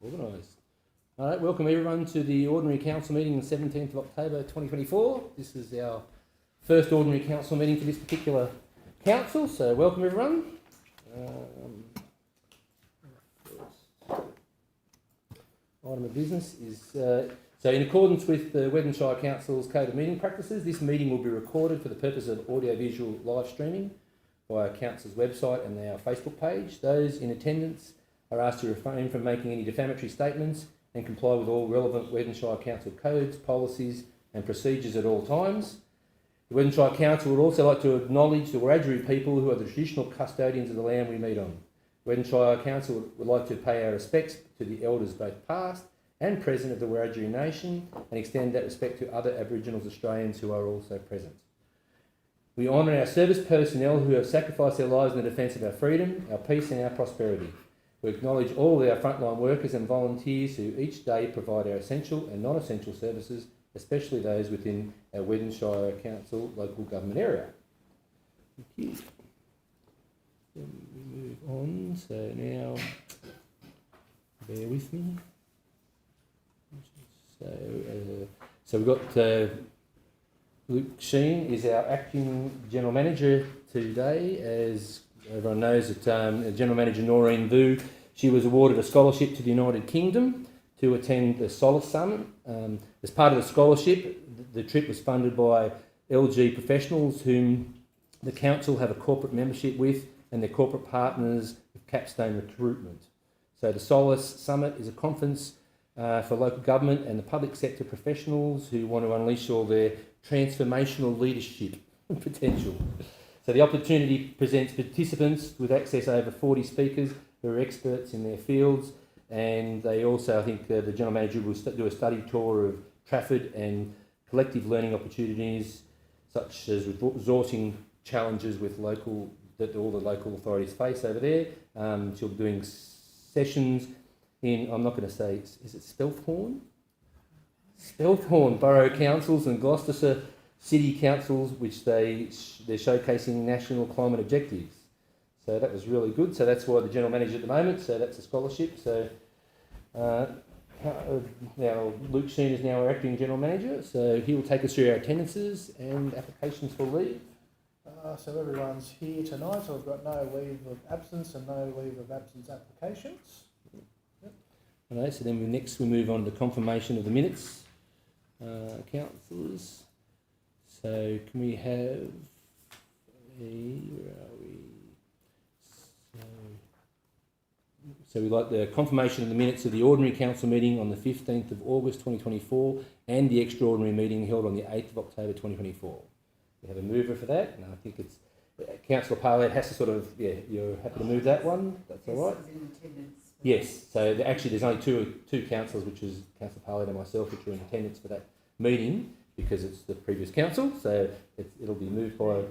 Organised. All right, welcome everyone to the Ordinary Council meeting on the 17th of October 2024. This is our first Ordinary Council meeting for this particular council, so welcome everyone. First item of business is, so in accordance with the Weddin Shire Council's Code of Meeting Practices, this meeting will be recorded for the purpose of audio-visual live streaming via Council's website and our Facebook page. Those in attendance are asked to refrain from making any defamatory statements and comply with all relevant Weddin Shire Council codes, policies and procedures at all times. The Weddin Shire Council would also like to acknowledge the Wiradjuri people who are the traditional custodians of the land we meet on. Weddin Shire Council would like to pay our respects to the elders both past and present of the Wiradjuri Nation and extend that respect to other Aboriginal Australians who are also present. We honour our service personnel who have sacrificed their lives in the defence of our freedom, our peace and our prosperity. We acknowledge all of our frontline workers and volunteers who each day provide our essential and non-essential services, especially those within our Weddin Shire Council local government area. Thank you. Then we move on, so now, bear with me. So we've got Luke Sheen is our acting General Manager today. As everyone knows that General Manager Noreen Vu, she was awarded a scholarship to the United Kingdom to attend the Solace Summit. As part of the scholarship, the trip was funded by LG professionals whom the council have a corporate membership with and their corporate partners with Capstone Recruitment. So the Solace Summit is a conference for local government and the public sector professionals who want to unleash all their transformational leadership potential. So the opportunity presents participants with access over 40 speakers who are experts in their fields, and they also, I think, the General Manager will do a study tour of Trafford and collective learning opportunities, such as resourcing challenges with that all the local authorities face over there. She'll be doing sessions in, I'm not going to say, is it Spelthorne? Spelthorne Borough Councils and Gloucestershire City Councils, which they're showcasing national climate objectives. So that was really good. So that's why the General Manager at the moment, so that's a scholarship. So now Luke Sheen is now our acting General Manager, so he will take us through our attendances and applications for leave. So everyone's here tonight, so we've got no leave of absence and no leave of absence applications. Yep. Alright, so then we move on to confirmation of the minutes. Councillors. So can we have where are we? So we like the confirmation of the minutes of the ordinary council meeting on the 15th of August 2024 and the extraordinary meeting held on the 8th of October 2024. We have a mover for that, and I think it's Councillor Parlett has to sort of, you're happy to move that one? That's all right? Yes, so actually there's only two councillors, which is Councillor Parlett and myself, which are in attendance for that meeting because it's the previous council, so it'll be moved by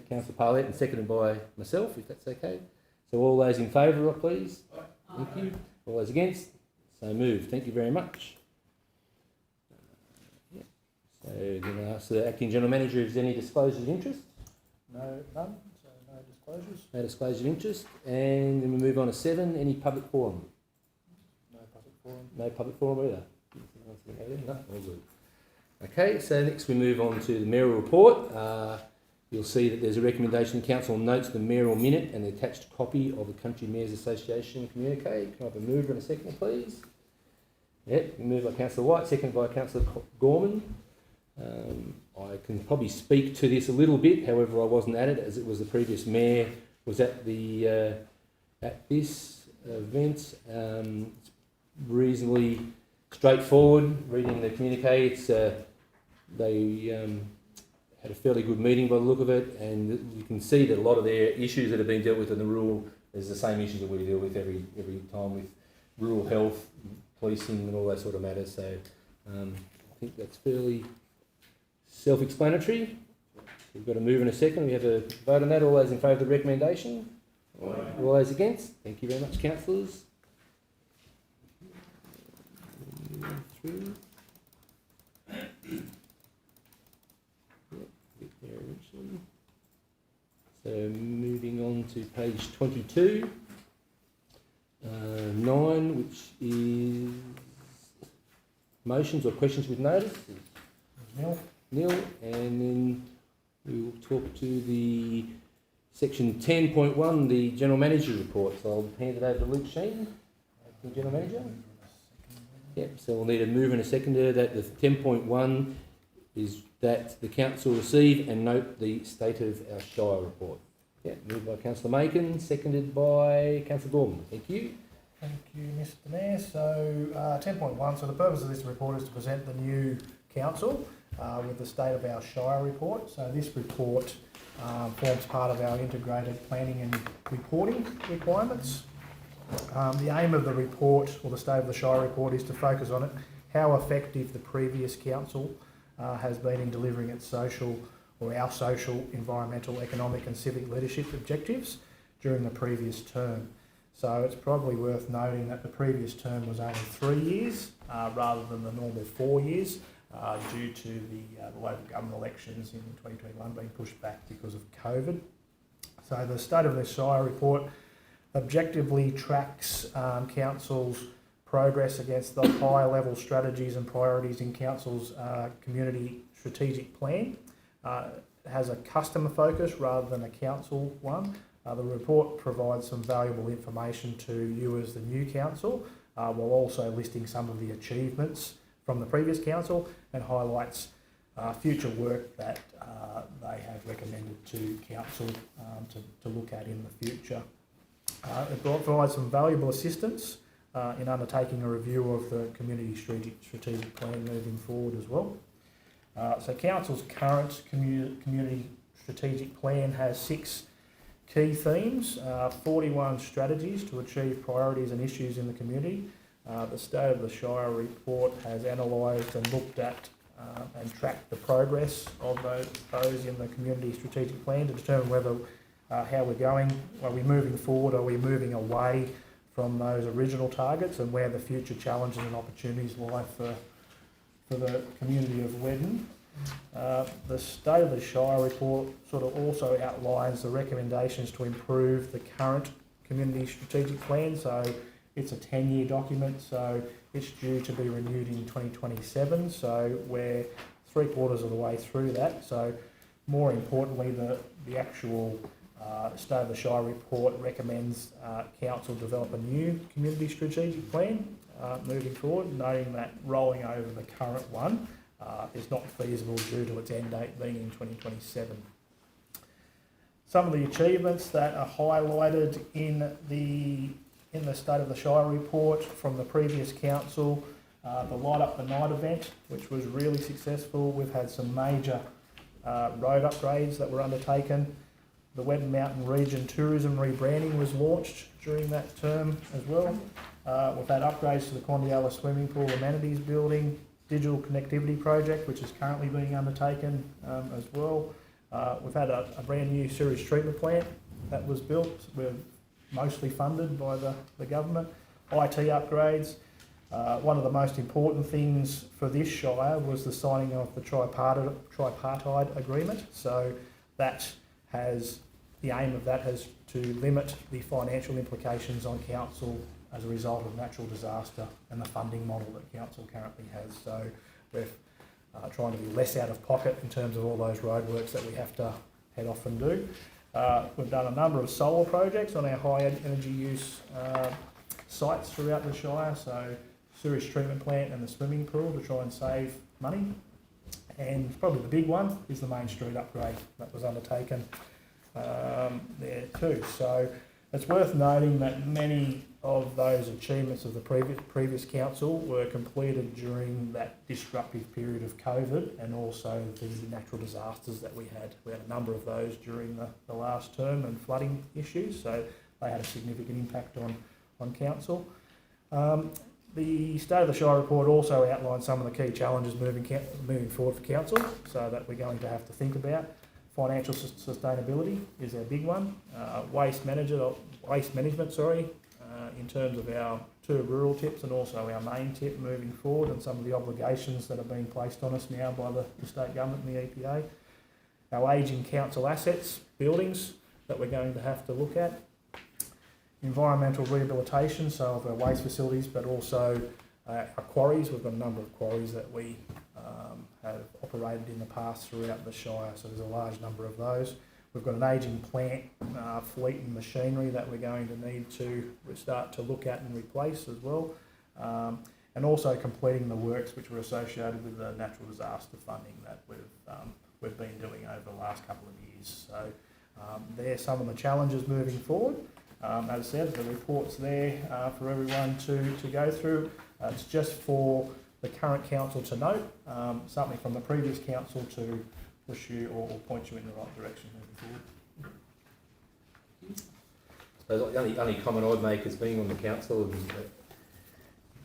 Councillor Parlett and seconded by myself, if that's okay. So all those in favour, please. Thank you. All those against? So moved. Thank you very much. So then I ask the Acting General Manager if there's any disclosures of interest. No, none. So no disclosures. No disclosure of interest. And then we move on to 7. Any public forum? No public forum. No public forum either? No, all good. Okay, so next we move on to the mayoral report. You'll see that there's a recommendation. Council notes the mayoral minute and the attached copy of the Country Mayors Association communique. Can I have a mover and a second, please? Yep, moved by Councillor White, seconded by Councillor Gorman. I can probably speak to this a little bit, however I wasn't at it as it was the previous mayor was at this event. It's reasonably straightforward. Reading the communique, they had a fairly good meeting by the look of it, and you can see that a lot of their issues that have been dealt with in the rural is the same issues that we deal with every time with rural health, policing and all that sort of matters. So I think that's fairly self-explanatory. We've got a move in a second. We have a vote on that. All those in favour of the recommendation? All those against? Thank you very much, councillors. Through. So moving on to page 22. 9, which is motions or questions with notice. Neil? Nil, and then we will talk to the section 10.1, the General Manager report. So I'll hand it over to Luke Sheen, the General Manager. Yep, so we'll need a mover and a seconder. That the 10.1 is that the council receive and note the state of our Shire report. Yeah, moved by Councillor Macon, seconded by Councillor Gorman. Thank you. Thank you, Mr Mayor. So 10.1, so the purpose of this report is to present the new council with the state of our Shire report. So this report forms part of our integrated planning and reporting requirements. The aim of the report, or the state of the Shire report, is to focus on how effective the previous council has been in delivering its social, or our social, environmental, economic and civic leadership objectives during the previous term. So it's probably worth noting that the previous term was only 3 years rather than the normal 4 years due to the local government elections in 2021 being pushed back because of COVID. So the State of the Shire report objectively tracks Council's progress against the high level strategies and priorities in Council's community strategic plan. It has a customer focus rather than a council one. The report provides some valuable information to you as the new council, while also listing some of the achievements from the previous council and highlights future work that they have recommended to council to look at in the future. It provides some valuable assistance in undertaking a review of the community strategic plan moving forward as well. So council's current community strategic plan has 6 key themes, 41 strategies to achieve priorities and issues in the community. The State of the Shire report has analysed and looked at and tracked the progress of those in the community strategic plan to determine whether how we're going, are we moving forward, are we moving away from those original targets, and where the future challenges and opportunities lie for the community of Weddin. The State of the Shire report sort of also outlines the recommendations to improve the current community strategic plan. So it's a 10-year document, so it's due to be renewed in 2027. So we're 3/4 of the way through that. So more importantly, the actual State of the Shire report recommends council develop a new community strategic plan moving forward, noting that rolling over the current one is not feasible due to its end date being in 2027. Some of the achievements that are highlighted in the State of the Shire report from the previous council, the Light Up the Night event, which was really successful. We've had some major road upgrades that were undertaken. The Weddin Mountain Region Tourism rebranding was launched during that term as well. We've had upgrades to the Condiella Swimming Pool Amenities Building, digital connectivity project, which is currently being undertaken as well. We've had a brand new sewage treatment plant that was built. We're mostly funded by the government. IT upgrades. One of the most important things for this Shire was the signing of the tripartite agreement. So the aim of that has to limit the financial implications on council as a result of natural disaster and the funding model that council currently has. So we're trying to be less out of pocket in terms of all those roadworks that we have to head off and do. We've done a number of solar projects on our high energy use sites throughout the Shire, so sewage treatment plant and the swimming pool to try and save money. And probably the big one is the Main Street upgrade that was undertaken there too. So it's worth noting that many of those achievements of the previous council were completed during that disruptive period of COVID, and also the natural disasters that we had. We had a number of those during the last term, and flooding issues, so they had a significant impact on council. The State of the Shire report also outlines some of the key challenges moving forward for council, so that we're going to have to think about. Financial sustainability is our big one. Waste management, in terms of our 2 rural tips and also our main tip moving forward, and some of the obligations that are being placed on us now by the state government and the EPA. Our ageing council assets, buildings that we're going to have to look at. environmental rehabilitation, so of our waste facilities, but also our quarries. We've got a number of quarries that we have operated in the past throughout the Shire, so there's a large number of those. We've got an ageing plant, fleet and machinery that we're going to need to start to look at and replace as well. And also completing the works which were associated with the natural disaster funding that we've been doing over the last couple of years. So there's some of the challenges moving forward. As I said, the report's there for everyone to go through. It's just for the current council to note, something from the previous council to push you or point you in the right direction moving forward. The only comment I'd make as being on the council is that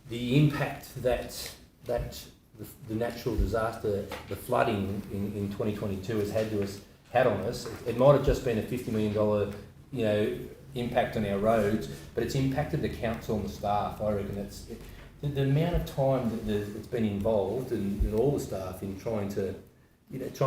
the impact that the natural disaster, the flooding in 2022 has had on us. It might have just been a $50 million, impact on our roads, but it's impacted the council and the staff. I reckon the amount of time that it's been involved in all the staff in trying to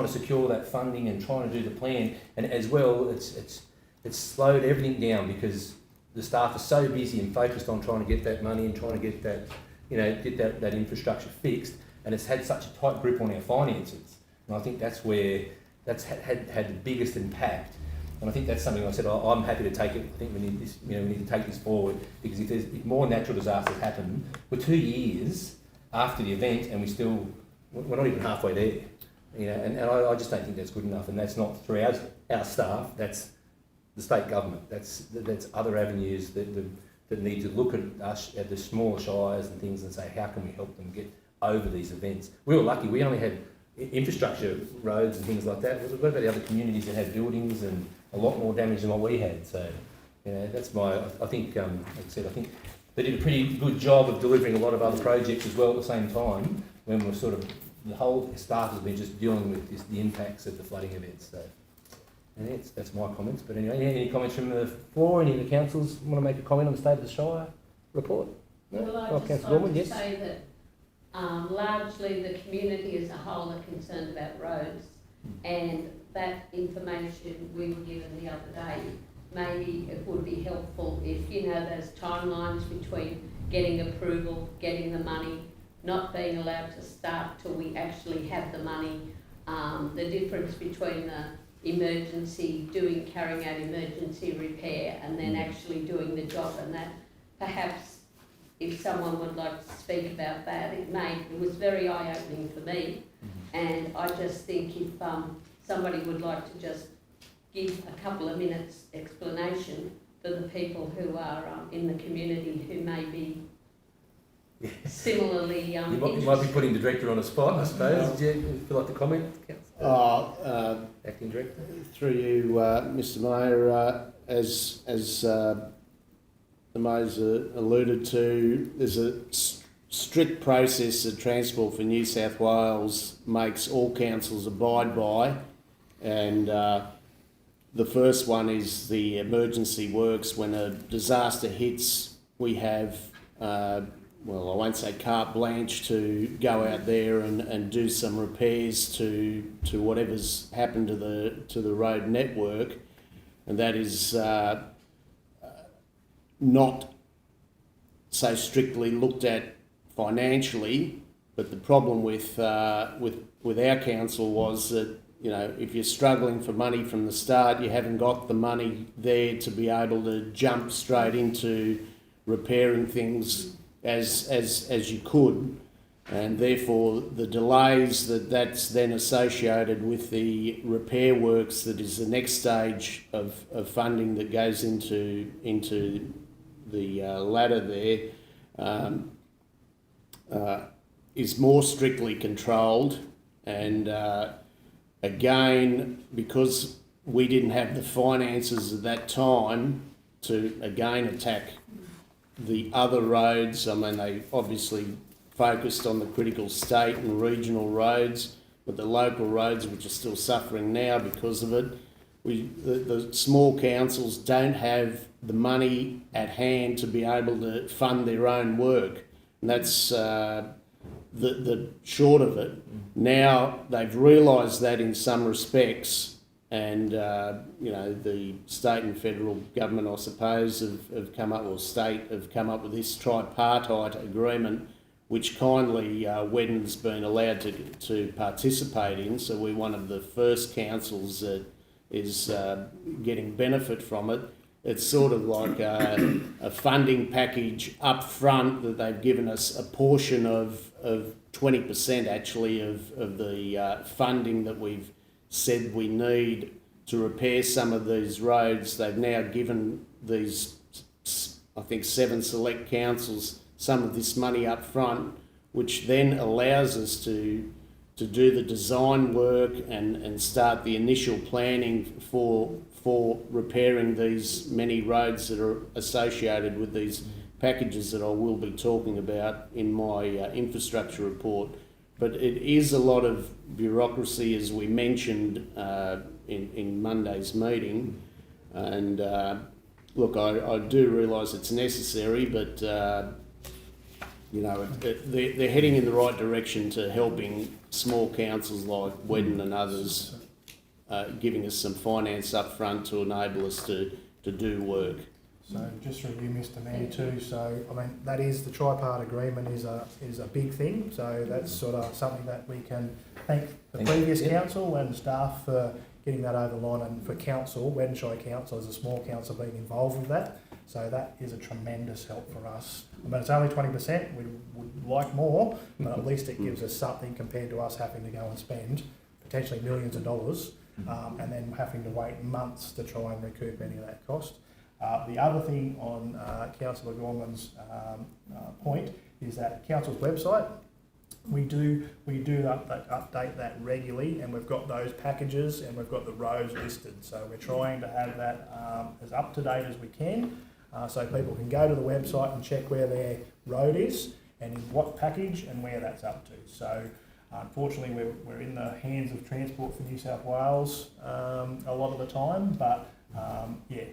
secure that funding and trying to do the plan, and as well, it's slowed everything down because the staff are so busy and focused on trying to get that money and trying to get that, get that infrastructure fixed, and it's had such a tight grip on our finances. And I think that's where that's had the biggest impact. And I think that's something I said, I'm happy to take it. I think we need this, we need to take this forward, because if more natural disasters happen, we're 2 years after the event and we're not even halfway there. And I just don't think that's good enough. And that's not through our staff, that's the state government. That's other avenues that need to look at us, at the smaller shires and things, and say, how can we help them get over these events? We were lucky, we only had infrastructure, roads and things like that. What about the other communities that had buildings and a lot more damage than what we had? So, that's I think, like I said, I think they did a pretty good job of delivering a lot of other projects as well at the same time, when we're the whole staff has been just dealing with the impacts of the flooding events. So, and that's my comments. But anyway, any comments from the floor? Any of the councils want to make a comment on the State of the Shire report? No? Well, I just Councillor like Gorman, to yes? say that largely the community as a whole are concerned about roads, and that information we were given the other day, maybe it would be helpful if, there's timelines between getting approval, getting the money, not being allowed to start till we actually have the money, the difference between the carrying out emergency repair and then actually doing the job, and that perhaps if someone would like to speak about that, it was very eye-opening for me. And I just think if somebody would like to just give a couple of minutes explanation for the people who are in the community who may be similarly you might be putting the director on a spot, I suppose. Do you feel like the comment, Acting Director? Through you, Mr. Mayor, as the Mayor's alluded to, there's a strict process that Transport for New South Wales makes all councils abide by, and the first one is the emergency works. When a disaster hits, we have, I won't say carte blanche to go out there and do some repairs to whatever's happened to the road network, and that is not so strictly looked at financially. But the problem with our council was that, if you're struggling for money from the start, you haven't got the money there to be able to jump straight into repairing things as you could, and therefore the delays that's then associated with the repair works, that is the next stage of funding that goes into the ladder there, is more strictly controlled. And again, because we didn't have the finances at that time to again attack the other roads, I mean, they obviously focused on the critical state and regional roads, but the local roads, which are still suffering now because of it, the small councils don't have the money at hand to be able to fund their own work. And that's the short of it. Now they've realised that in some respects, and the state and federal government, I suppose, have come up, or state have come up with this tripartite agreement, which kindly Weddin's been allowed to participate in. So we're one of the first councils that is getting benefit from it. It's sort of like a funding package up front that they've given us a portion of 20% actually of the funding that we've said we need to repair some of these roads. They've now given these, I think, 7 select councils some of this money up front, which then allows us to do the design work and start the initial planning for repairing these many roads that are associated with these packages that I will be talking about in my infrastructure report. But it is a lot of bureaucracy, as we mentioned in Monday's meeting. And look, I do realise it's necessary, but they're heading in the right direction to helping small councils like Weddin and others, giving us some finance up front to enable us to do work. So just through you, Mr. Mayor, too. So I mean, that is the tripart agreement is a big thing. So that's sort of something that we can thank the previous council and staff for getting that over the line, and for council, Weddin Shire Council as a small council, being involved with that. So that is a tremendous help for us. I mean, it's only 20%. We would like more, but at least it gives us something compared to us having to go and spend potentially millions of dollars and then having to wait months to try and recoup any of that cost. The other thing on Councillor Gorman's point is that council's website, we do update that regularly, and we've got those packages and we've got the roads listed. So we're trying to have that as up to date as we can, so people can go to the website and check where their road is and in what package and where that's up to. So unfortunately we're in the hands of Transport for New South Wales a lot of the time, but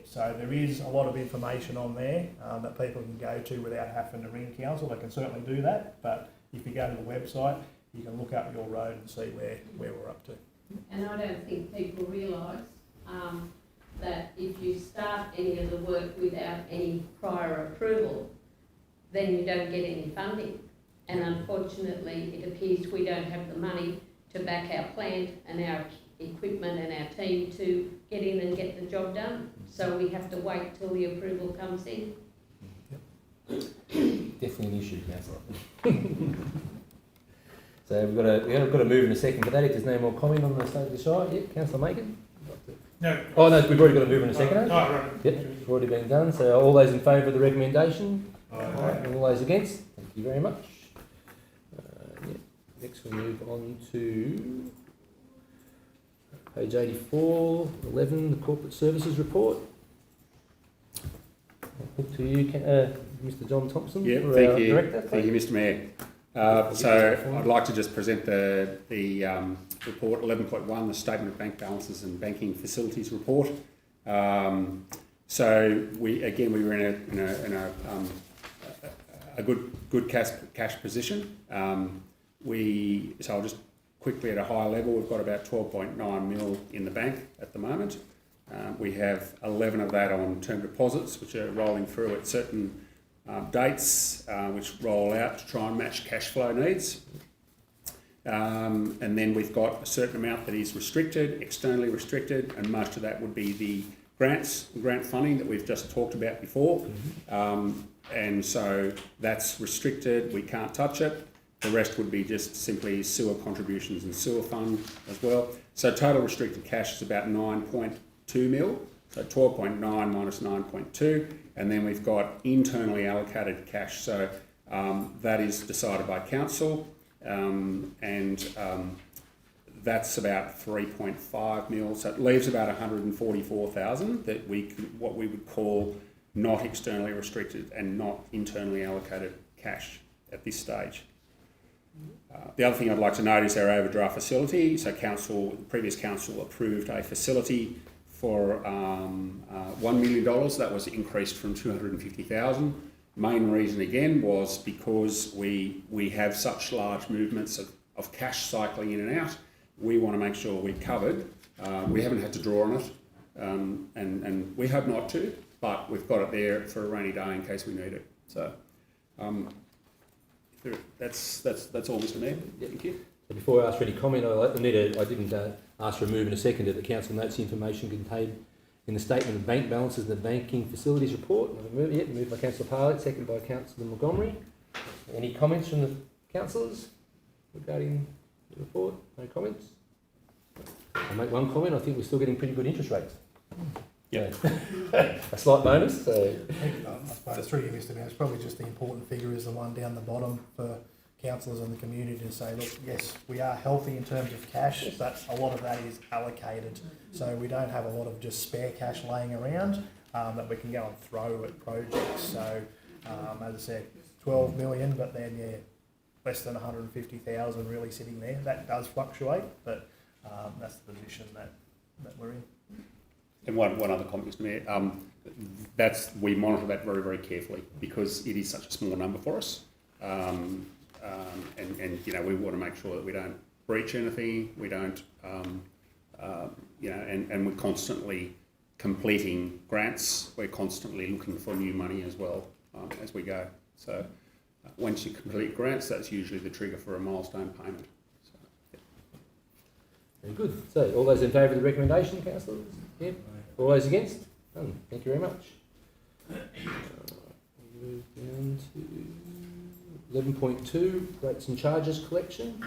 so there is a lot of information on there that people can go to without having to ring council. They can certainly do that, but if you go to the website, you can look up your road and see where we're up to. And I don't think people realise that if you start any of the work without any prior approval, then you don't get any funding. And unfortunately, it appears we don't have the money to back our plant and our equipment and our team to get in and get the job done. So we have to wait till the approval comes in. Definitely an issue, Councillor. So we've got to move in a second for that. If there's no more comment on the state of the Shire, Councillor Macon. No. Oh no, we've already got to move in a second. Right. Yep, it's already been done. So all those in favour of the recommendation? Aye. And all those against? Thank you very much. Next we'll move on to page 84, 11, the Corporate Services Report. I'll look to you, Mr. John Thompson. Yeah, thank you. Director. Thank you, Mr. Mayor. So I'd like to just present the report 11.1, the Statement of Bank Balances and Banking Facilities Report. So we were in a good cash position. So I'll just quickly at a high level, we've got about 12.9 mil in the bank at the moment. We have 11 of that on term deposits, which are rolling through at certain dates, which roll out to try and match cash flow needs. And then we've got a certain amount that is restricted, externally restricted, and most of that would be the grant funding that we've just talked about before. And so that's restricted, we can't touch it. The rest would be just simply sewer contributions and sewer fund as well. So total restricted cash is about 9.2 mil, so 12.9 minus 9.2, and then we've got internally allocated cash. So that is decided by council, and that's about 3.5 mil. So it leaves about 144,000 that what we would call not externally restricted and not internally allocated cash at this stage. The other thing I'd like to note is our overdraft facility. So previous council approved a facility for $1 million. That was increased from 250,000. Main reason again was because we have such large movements of cash cycling in and out. We want to make sure we're covered We haven't had to draw on it, and we hope not to, but we've got it there for a rainy day in case we need it. So that's all, Mr. Mayor. Thank you. So before I ask for any comment, I didn't ask for a move and a second that the council notes the information contained in the statement of bank balances and the banking facilities report. Moved by Councillor Parlett, seconded by Councillor Montgomery. Any comments from the councillors regarding the report? No comments? I'll make one comment. I think we're still getting pretty good interest rates. Yeah. A slight bonus. So. I suppose through you, Mr. Mayor, it's probably just the important figure is the one down the bottom for councillors and the community to say, look, yes, we are healthy in terms of cash, but a lot of that is allocated. So we don't have a lot of just spare cash laying around that we can go and throw at projects. So as I said, 12 million, but then less than 150,000 really sitting there. That does fluctuate, but that's the position that we're in. And one other comment, Mr. Mayor, we monitor that very, very carefully because it is such a small number for us. And we want to make sure that we don't breach anything, we don't, and we're constantly completing grants, we're constantly looking for new money as well as we go. So once you complete grants, that's usually the trigger for a milestone payment. So, yeah. Very good. So all those in favour of the recommendation, councillors? Yep. All those against? None. Thank you very much. Move down to 11.2, rates and charges collection.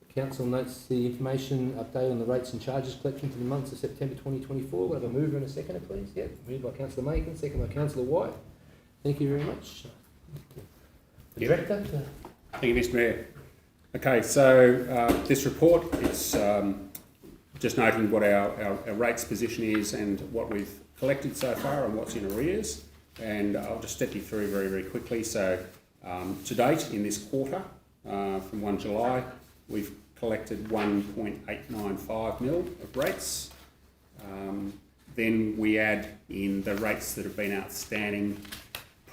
The council notes the information update on the rates and charges collection for the months of September 2024. We'll have a mover and a seconder, please. Yep. Moved by Councillor Macon, second by Councillor White. Thank you very much. The Director. Thank you, Mr. Mayor. Okay, so this report, it's just noting what our rates position is and what we've collected so far and what's in arrears. And I'll just step you through very, very quickly. So to date, in this quarter, from 1 July, we've collected 1.895 mil of rates. Then we add in the rates that have been outstanding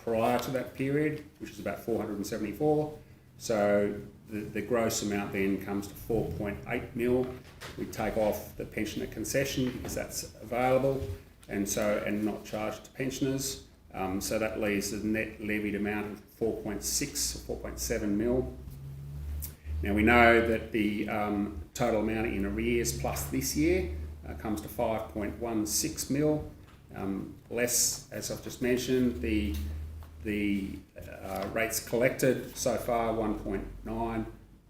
prior to that period, which is about 474. So the gross amount then comes to 4.8 mil. We take off the pensioner concession because that's available and not charged to pensioners. So that leaves the net levied amount of 4.6 or 4.7 mil. Now we know that the total amount in arrears plus this year comes to 5.16 mil. Less, as I've just mentioned, the rates collected so far 1.9,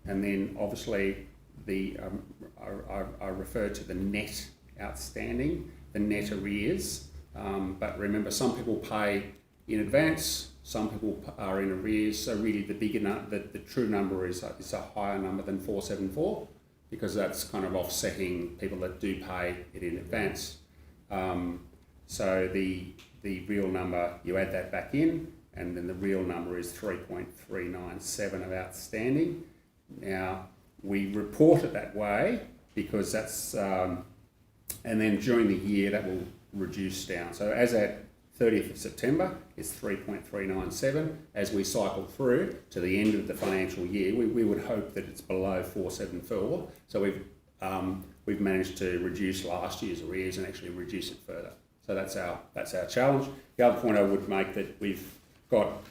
and then obviously I refer to the net outstanding, the net arrears. But remember, some people pay in advance, some people are in arrears. So really, the true number is a higher number than 474, because that's kind of offsetting people that do pay it in advance. So the real number, you add that back in, and then the real number is 3.397 of outstanding. Now, we report it that way because that's, and then during the year that will reduce down. So as at 30th of September, it's 3.397. As we cycle through to the end of the financial year, we would hope that it's below 474. So we've managed to reduce last year's arrears and actually reduce it further. So that's our challenge. The other point I would make that we've got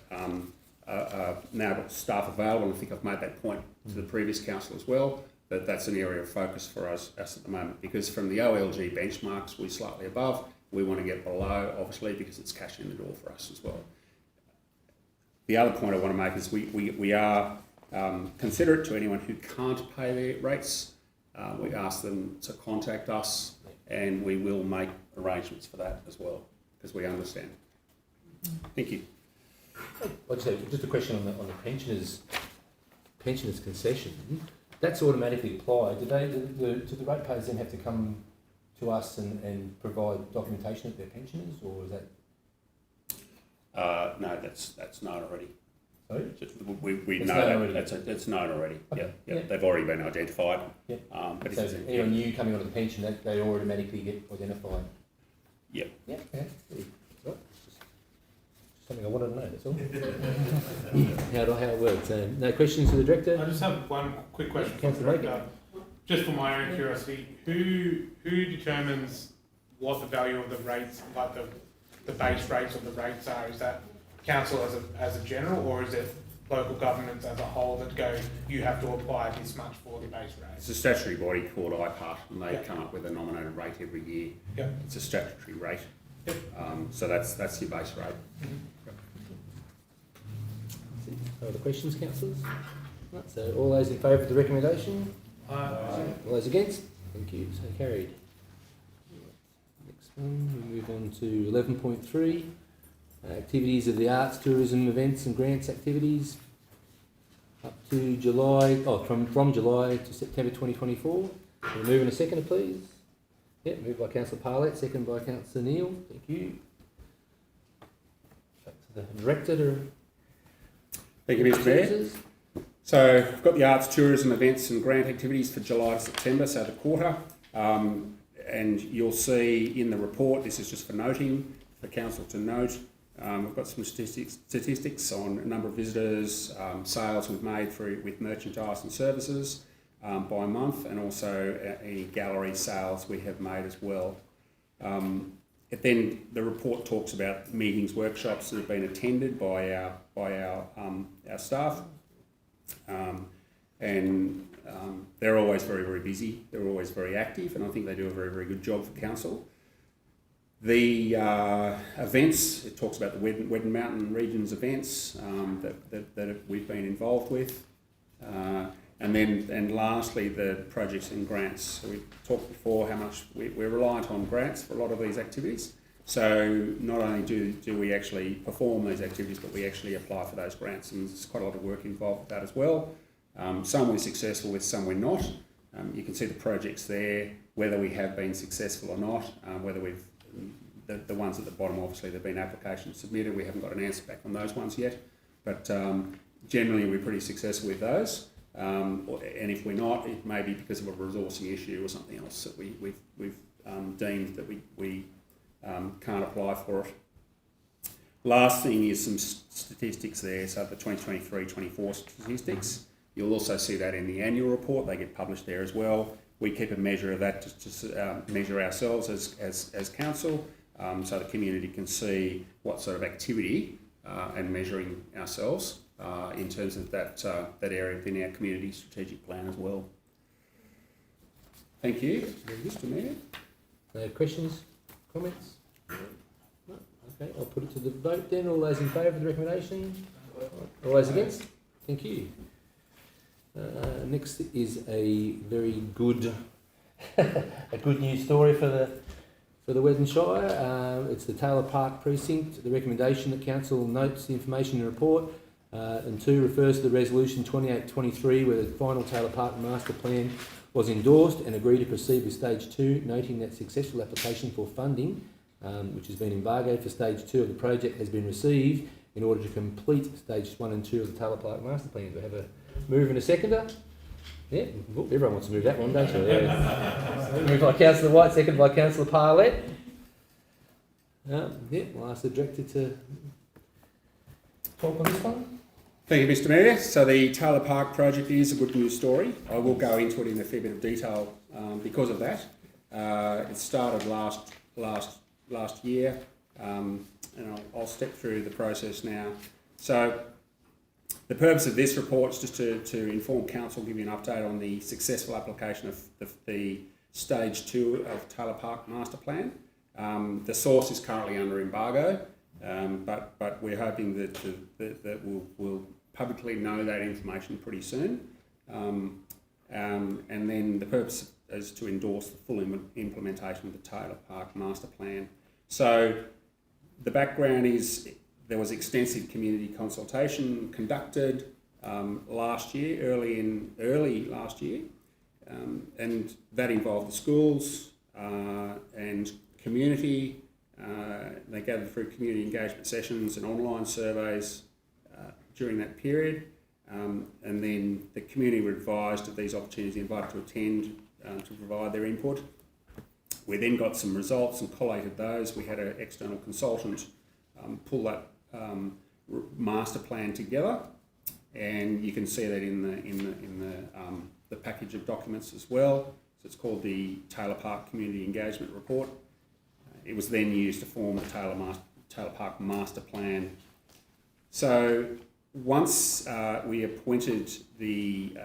now got staff available, and I think I've made that point to the previous council as well, that's an area of focus for us at the moment, because from the OLG benchmarks, we're slightly above. We want to get below, obviously, because it's cash in the door for us as well. The other point I want to make is we are considerate to anyone who can't pay their rates. We ask them to contact us, and we will make arrangements for that as well, because we understand. Thank you. Like I said, just a question on the pensioners concession. That's automatically applied. Do the ratepayers then have to come to us and provide documentation of their pensioners, or is that? No, that's known already. Sorry? We know that already. That's known already. Okay. Yeah. They've already been identified. Yeah. But so anyone new coming onto the pension, they automatically get identified. Yeah. Yeah. Okay. Something I wanted to know, that's all. how it works. No questions to the Director? I just have one quick question. Councillor Macon. just for my own curiosity, who determines what the value of the rates, like the base rates of the rates are? Is that council as a general, or is it local governments as a whole that go, you have to apply this much for the base rate? It's a statutory body called IPART, and they come up with a nominated rate every year. Yep. It's a statutory rate. Yep. So that's your base rate. Other questions, councillors? Right, so all those in favour of the recommendation? All those against? Thank you, so carried. Next one, we move on to 11.3, activities of the arts, tourism, events and grants activities up to July, from July to September 2024. We'll move in a second, please. Moved by Councillor Parlett, second by Councillor Neal. Thank you. Back to the Director. Thank you, Mr. Mayor. So we've got the arts, tourism, events and grant activities for July to September, so the quarter. And you'll see in the report, this is just for noting, for council to note, we've got some statistics on a number of visitors, sales we've made with merchandise and services by month, and also any gallery sales we have made as well. Then the report talks about meetings, workshops that have been attended by our staff, and they're always very, very busy. They're always very active, and I think they do a very, very good job for council. The events, it talks about the Weddin Mountain Regions events that we've been involved with. And lastly, the projects and grants. So we talked before how much we're reliant on grants for a lot of these activities. So not only do we actually perform these activities, but we actually apply for those grants, and there's quite a lot of work involved with that as well. Some we're successful with, some we're not. You can see the projects there, whether we have been successful or not, whether we've, the ones at the bottom, obviously there've been applications submitted, we haven't got an answer back on those ones yet, but generally we're pretty successful with those. And if we're not, it may be because of a resourcing issue or something else that we've deemed that we can't apply for it. Last thing is some statistics there, so the 2023-24 statistics. You'll also see that in the annual report, they get published there as well. We keep a measure of that to measure ourselves as council, so the community can see what sort of activity and measuring ourselves in terms of that area within our community strategic plan as well. Thank you, Mr. Mayor. No questions, comments? No? Okay, I'll put it to the vote then. All those in favour of the recommendation? All those against? Thank you. Next is a very good, a good news story for the Weddin Shire. It's the Taylor Park precinct. The recommendation that council notes the information in the report, and 2 refers to the resolution 2823, where the final Taylor Park master plan was endorsed and agreed to proceed with stage 2, noting that successful application for funding, which has been embargoed for stage 2 of the project, has been received in order to complete stage 1 and 2 of the Taylor Park master plan. Do we have a move and a seconder? Yeah, everyone wants to move that one, don't you? Yeah. Moved by Councillor White, seconded by Councillor Parlett. We'll ask the director to talk on this one. Thank you, Mr. Mayor. So the Taylor Park project is a good news story. I will go into it in a fair bit of detail because of that. It started last year, and I'll step through the process now. So the purpose of this report is just to inform council, give you an update on the successful application of the stage 2 of Taylor Park master plan. The source is currently under embargo, but we're hoping that we'll publicly know that information pretty soon. And then the purpose is to endorse the full implementation of the Taylor Park master plan. So the background is there was extensive community consultation conducted last year, early last year, and that involved the schools and community. They gathered through community engagement sessions and online surveys during that period, and then the community were advised of these opportunities, invited to attend to provide their input. We then got some results and collated those. We had an external consultant pull that master plan together, and you can see that in the package of documents as well. So it's called the Taylor Park Community Engagement Report. It was then used to form the Taylor Park Master Plan. So once we appointed the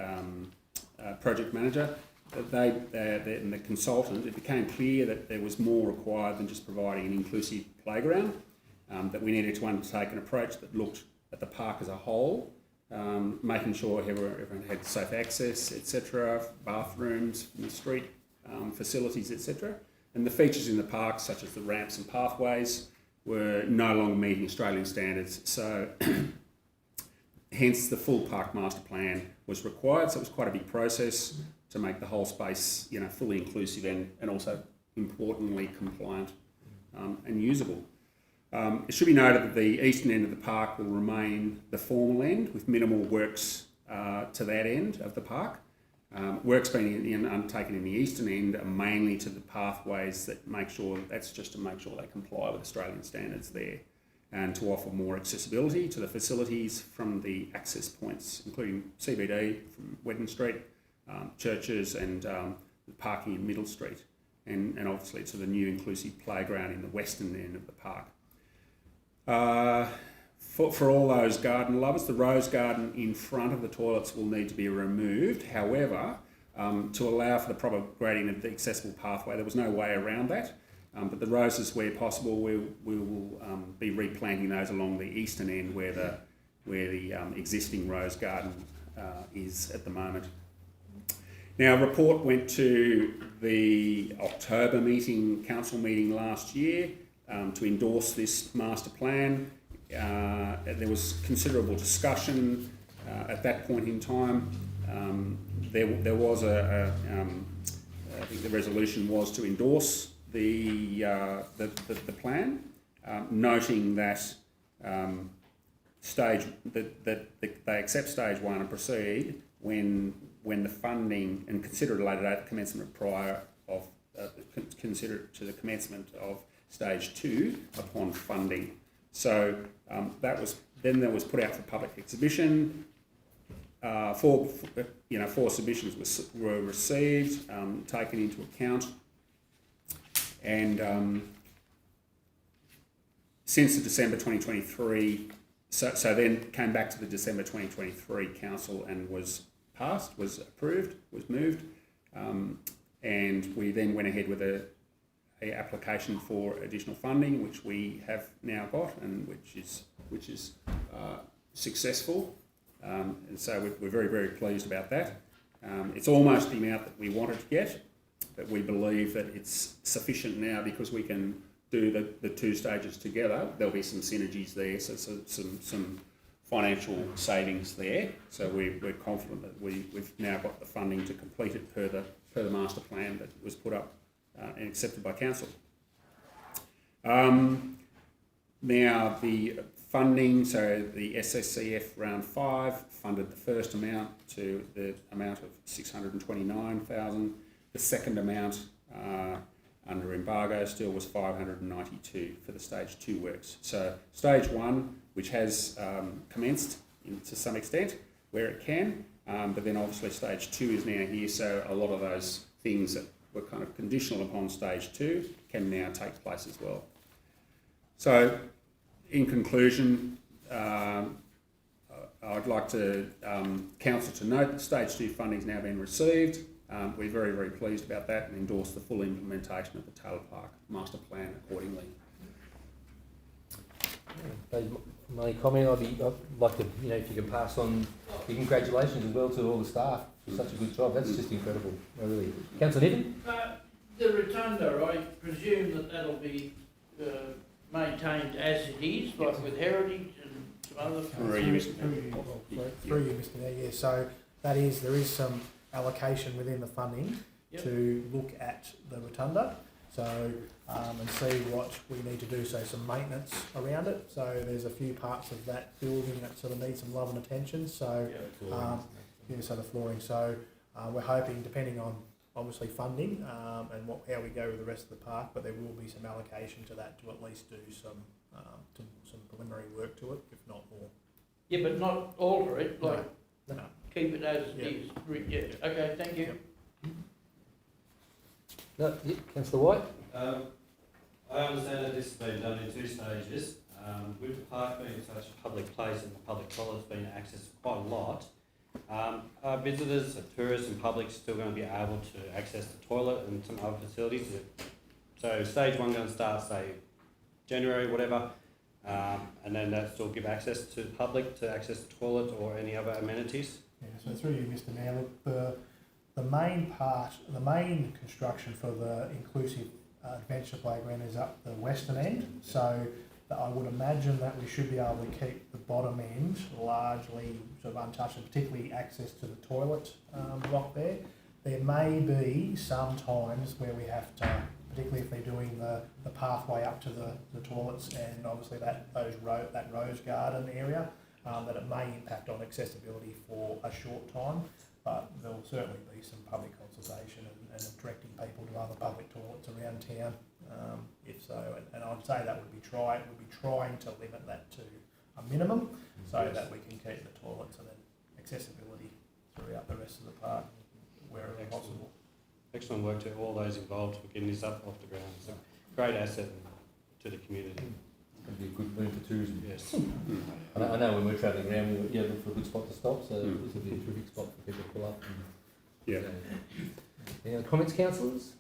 project manager, and the consultant, it became clear that there was more required than just providing an inclusive playground, that we needed to undertake an approach that looked at the park as a whole, making sure everyone had safe access, etc., bathrooms in the street, facilities, etc. And the features in the park, such as the ramps and pathways, were no longer meeting Australian standards. So hence the full park master plan was required. So it was quite a big process to make the whole space, fully inclusive and also importantly compliant and usable. It should be noted that the eastern end of the park will remain the formal end, with minimal works to that end of the park. Works being undertaken in the eastern end are mainly to the pathways that's just to make sure they comply with Australian standards there, and to offer more accessibility to the facilities from the access points, including CBD from Weddin Street, churches and the parking in Middle Street, and obviously to the new inclusive playground in the western end of the park. For all those garden lovers, the rose garden in front of the toilets will need to be removed. However, to allow for the proper grading of the accessible pathway, there was no way around that. But the roses, where possible, we will be replanting those along the eastern end where the existing rose garden is at the moment. Now, a report went to the October council meeting last year to endorse this master plan. There was considerable discussion at that point in time. There was I think the resolution was to endorse the plan, noting that they accept stage one and proceed when the funding, and consider it a later date, the commencement consider it to the commencement of stage two upon funding. So that was put out for public exhibition. Four submissions were received, taken into account, and since the December 2023, so then came back to the December 2023 council and was passed, was approved, was moved, and we then went ahead with a application for additional funding, which we have now got, and which is successful, and so we're very, very pleased about that. It's almost the amount that we wanted to get, but we believe that it's sufficient now because we can do the two stages together. There'll be some synergies there, so some financial savings there. So we're confident that we've now got the funding to complete it per the master plan that was put up and accepted by council. Now the funding, so the SSCF round 5 funded the first amount to the amount of 629,000. The second amount under embargo still was 592 for the stage 2 works. So stage 1, which has commenced to some extent where it can, but then obviously stage 2 is now here, so a lot of those things that were kind of conditional upon stage 2 can now take place as well. So in conclusion, I'd like to council to note that stage 2 funding has now been received. We're very, very pleased about that and endorse the full implementation of the Taylor Park Master Plan accordingly. My comment, I'd like to, if you can pass on the congratulations as well to all the staff for such a good job. That's just incredible, really. Councillor Niven? The rotunda, I presume that'll be maintained as it is, like with heritage and some other things. Through you, Mr. Mayor, yeah. So there is some allocation within the funding to look at the rotunda, so and see what we need to do. So some maintenance around it. So there's a few parts of that building that sort of need some love and attention. So so the flooring. So we're hoping, depending on obviously funding and how we go with the rest of the park, but there will be some allocation to that to at least do some preliminary work to it, if not more. Yeah, but not alter it, like, No. keep it as it Yeah. is. Yeah, okay, thank you. No, yeah, Councillor White? I understand that this has been done in 2 stages. With the park being such a public place and the public toilet's been accessed quite a lot, are visitors, tourists and public still going to be able to access the toilet and some other facilities? So stage 1 going to start, say, January, whatever, and then that still give access to the public to access the toilet or any other amenities? Yeah, so through you, Mr Mayor, look, the main construction for the inclusive adventure playground is up the western end, so I would imagine that we should be able to keep the bottom end largely sort of untouched, and particularly access to the toilet block there. There may be some times where we have to, particularly if they're doing the pathway up to the toilets and obviously that rose garden area, that it may impact on accessibility for a short time, but there will certainly be some public consultation and directing people to other public toilets around town, if so. And I'd say that would be trying to limit that to a minimum, so that we can keep the toilets and then accessibility throughout the rest of the park wherever possible. Excellent work to all those involved for getting this up off the ground. It's a great asset to the community. It's going to be a good boom for tourism. Yes. I know when we're travelling around, we look for a good spot to stop, so this will be a terrific spot for people to pull up. Yeah. Any other comments, councillors?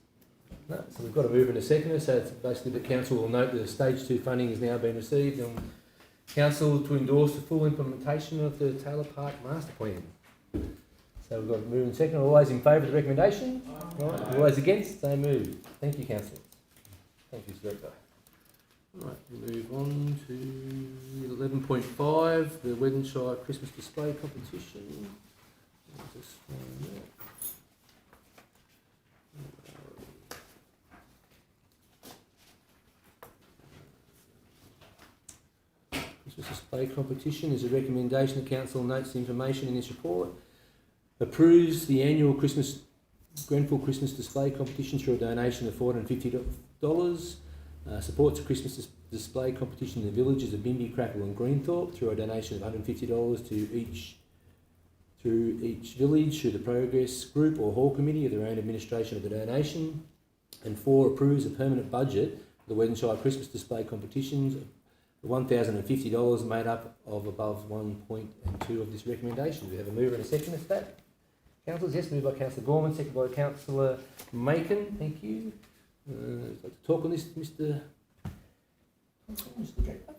No, so we've got to move in a second, so it's basically the council will note that stage 2 funding has now been received and council to endorse the full implementation of the Taylor Park Master Plan. So we've got to move in a second. All those in favour of the recommendation? Right. All those against? They move. Thank you, councillors. Thank you, Director. Right, we move on to 11.5, the Weddin Shire Christmas Display Competition. Just find that. Christmas Display Competition is a recommendation. The council notes the information in this report. Approves the annual Grenfell Christmas Display Competition through a donation of $450. Supports a Christmas display competition in the villages of Bimby, Crackle and Greenthorpe through a donation of $150 to each village through the progress group or hall committee of their own administration of the donation. And 4, approves a permanent budget for the Weddin Shire Christmas display competitions of $1,050 made up of above 1.2 of this recommendation. We have a mover and a second for that. Councillors, yes, moved by Councillor Gorman, seconded by Councillor Macon. Thank you. Would like to talk on this, Mr. Director?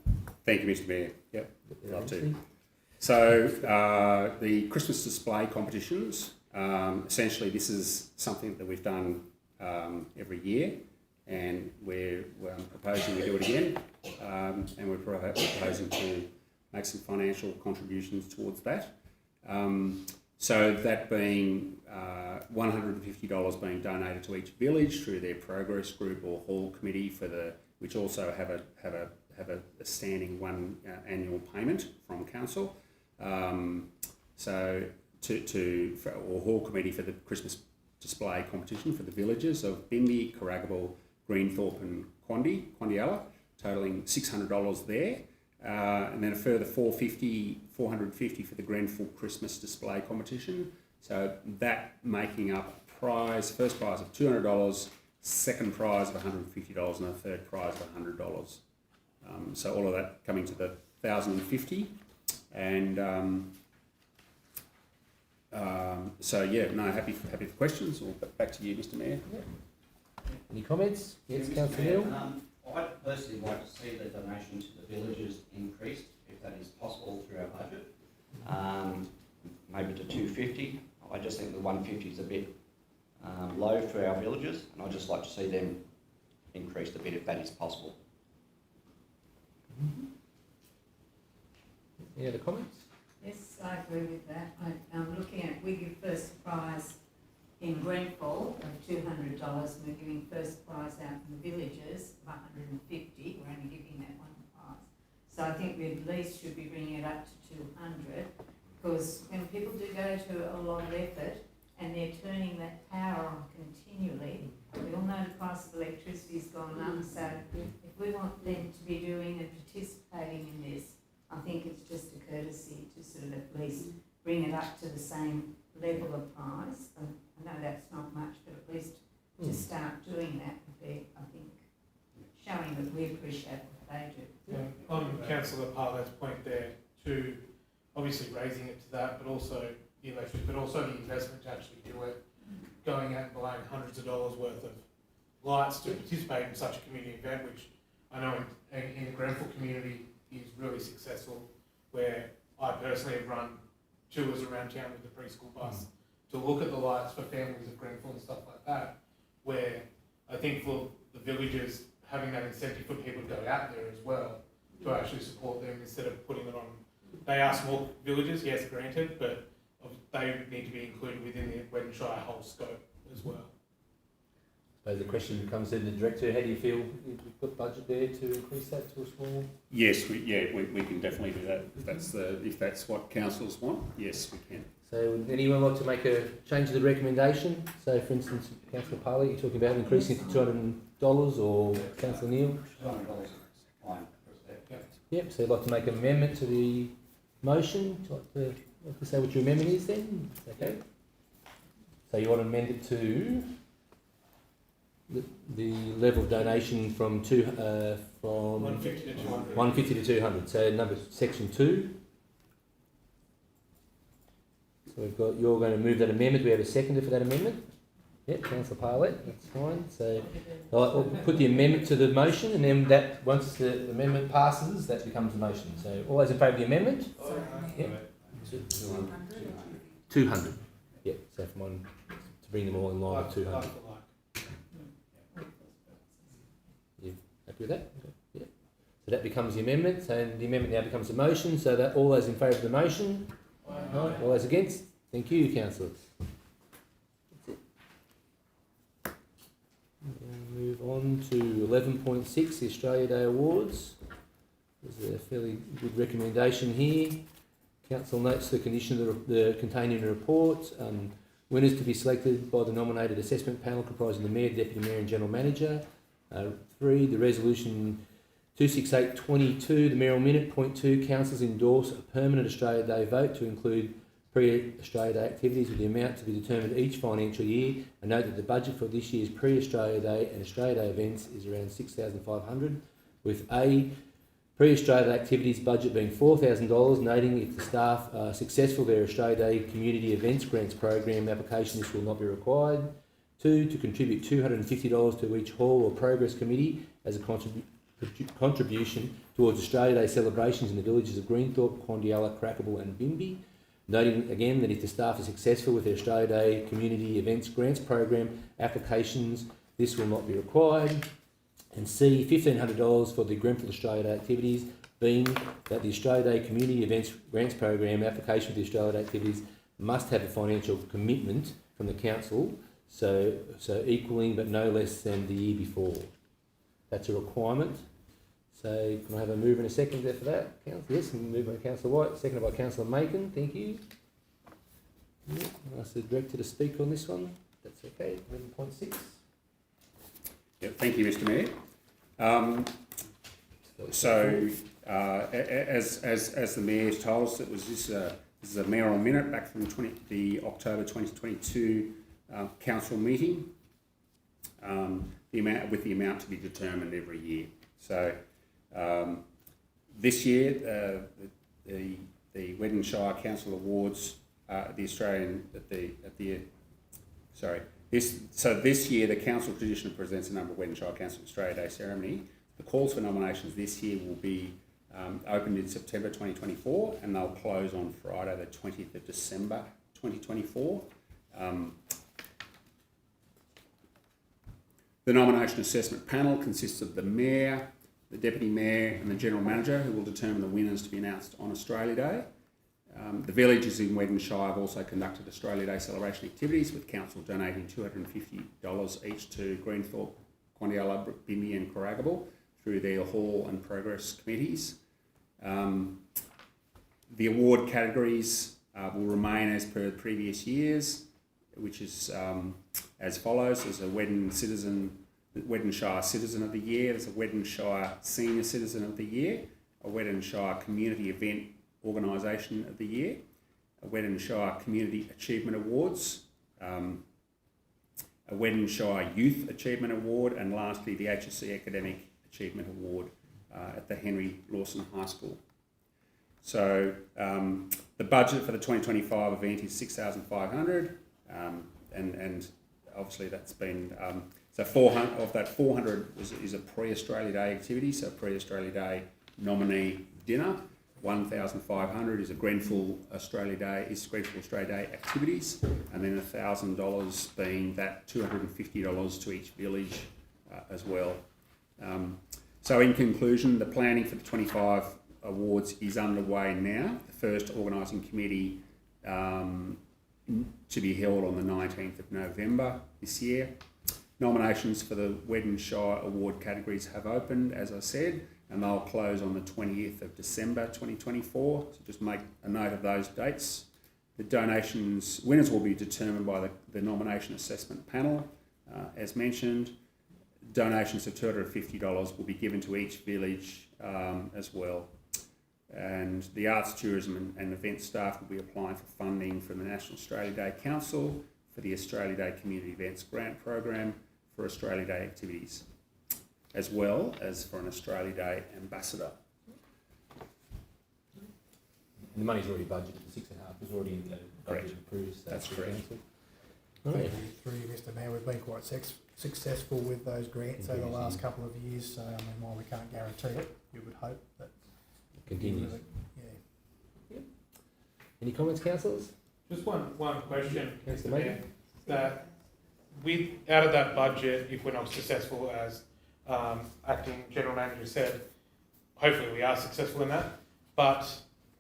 Thank you, Mr Mayor. Yep, love to. So the Christmas display competitions, essentially this is something that we've done every year, and we're proposing we do it again, and we're proposing to make some financial contributions towards that. So that being $150 being donated to each village through their progress group or hall committee which also have a standing one annual payment from council. So or hall committee for the Christmas display competition for the villages of Bimby, Carragable, Greenthorpe and Quandialla, totaling $600 there. And then a further $450 for the Grenfell Christmas display competition. So that making up first prize of $200, second prize of $150 and a third prize of $100. So all of that coming to the $1,050. And happy for questions. Or back to you, Mr Mayor. Yeah. Any comments? Yes, Mr. Councillor Mayor, Neal. I'd personally like to see the donation to the villages increased, if that is possible through our budget, maybe to $250. I just think the $150 is a bit low for our villages, and I'd just like to see them increased a bit if that is possible. Any other comments? Yes, I agree with that. I'm looking at, we give first prize in Grenfell of $200, and we're giving first prize out in the villages of $150. We're only giving that one prize. So I think we at least should be bringing it up to $200, because when people do go to a lot of effort and they're turning that power on continually, we all know the price of electricity's gone up, so if we want them to be doing and participating in this, I think it's just a courtesy easy to sort of at least bring it up to the same level of price. I know that's not much, but at least to start doing that would be, I think, showing that we appreciate what they do. Yeah. On Councillor Parlo's point there, to obviously raising it to that, but also the electric, but also the investment to actually do it, going out and buying hundreds of dollars worth of lights to participate in such a community event, which I know in the Grenfell community is really successful, where I personally have run tours around town with the preschool bus to look at the lights for families of Grenfell and stuff like that, where I think for the villagers, having that incentive for people to go out there as well, to actually support them instead of putting it on. They are small villages, yes, granted, but they need to be included within the Weddin Shire whole scope as well. So the question comes to the director, how do you feel you've got budget there to increase that to a small? Yes, we can definitely do that. If that's what councils want, yes, we can. So would anyone like to make a change to the recommendation? So for instance, Councillor Parley, you're talking about increasing it to $200, or Councillor Neal? $200 is fine. Yep, so you'd like to make an amendment to the motion? Would you like to say what your amendment is then? Okay. So you want to amend it to the level of donation from 150 to 200. 150 to 200. So section 2. So you're going to move that amendment. We have a seconder for that amendment. Yep, Councillor Parlett, that's fine. So I'll put the amendment to the motion, and then that once the amendment passes, that becomes the motion. So all those in favour of the amendment? Yep. 200. Yep. So from one to bring them all in line with 200. You happy with that? Okay. Yep. So that becomes the amendment. So the amendment now becomes the motion. So that all those in favour of the motion? Aye. All those against? Thank you, councillors. That's it. Move on to 11.6, the Australia Day Awards. There's a fairly good recommendation here. Council notes the condition of the contained in the report. Winners to be selected by the nominated assessment panel comprising the Mayor, Deputy Mayor and General Manager. 3, the resolution 26822, the Mayoral Minute. Point 2, councils endorse a permanent Australia Day vote to include pre-Australia Day activities with the amount to be determined each financial year. And note that the budget for this year's pre-Australia Day and Australia Day events is around $6,500, with A, pre-Australia Day activities budget being $4,000, noting if the staff are successful their Australia Day Community Events Grants Program application, this will not be required. 2, to contribute $250 to each hall or progress committee as a contribution towards Australia Day celebrations in the villages of Greenthorpe, Quandialla, Crackable and Bimby. Noting again that if the staff are successful with their Australia Day Community Events Grants Program applications, this will not be required. And C, $1,500 for the Grenfell Australia Day activities, being that the Australia Day Community Events Grants Program application for the Australia Day activities must have a financial commitment from the council, so equaling but no less than the year before. That's a requirement. So can I have a move and a second there for that? Yes, moved by Councillor White, seconded by Councillor Macon. Thank you. Yep, ask the director to speak on this one. That's okay. 11.6. Yeah, thank you, Mr. Mayor. As the Mayor's told us, this is a mayoral minute back from the October 2022 council meeting. The amount to be determined every year. So this year, the Weddin Shire Council Awards, this year the council traditionally presents a number of Weddin Shire Council Australia Day ceremony. The calls for nominations this year will be opened in September 2024, and they'll close on Friday the 20th of December 2024. The nomination assessment panel consists of the Mayor, the Deputy Mayor and the General Manager, who will determine the winners to be announced on Australia Day. The villages in Weddin Shire have also conducted Australia Day celebration activities, with council donating $250 each to Greenthorpe, Quandialla, Bimby and Corragable through their hall and progress committees. The award categories will remain as per previous years, which is as follows. There's a Weddin Shire Citizen of the Year, there's a Weddin Shire Senior Citizen of the Year, a Weddin Shire Community Event Organisation of the Year, a Weddin Shire Community Achievement Awards, a Weddin Shire Youth Achievement Award, and lastly the HSC Academic Achievement Award at the Henry Lawson High School. So the budget for the 2025 event is $6,500, and obviously that's been so 400 of that 400 is a pre-Australia Day activity, so pre-Australia Day nominee dinner. 1,500 is a Grenfell Australia Day activities, and then $1,000 being that $250 to each village as well. So in conclusion, the planning for the 25 awards is underway now. The first organising committee to be held on the 19th of November this year. Nominations for the Weddin Shire Award categories have opened, as I said, and they'll close on the 20th of December 2024. So just make a note of those dates. The donations, winners will be determined by the nomination assessment panel. As mentioned, donations of $250 will be given to each village as well. And the Arts, Tourism and Events staff will be applying for funding from the National Australia Day Council for the Australia Day Community Events Grant Program for Australia Day activities, as well as for an Australia Day Ambassador. And the money's already budgeted, the 6.5 was already in the budget approved. So That's correct. Right. Through you, Mr Mayor, we've been quite successful with those grants over the last couple of years, so I mean, while we can't guarantee it, you would hope that Continues. Yeah. Any comments, councillors? Just one question, Councillor Mr. Mayor, that with out of that budget, if we're not successful as acting general manager said, hopefully we are successful in that. But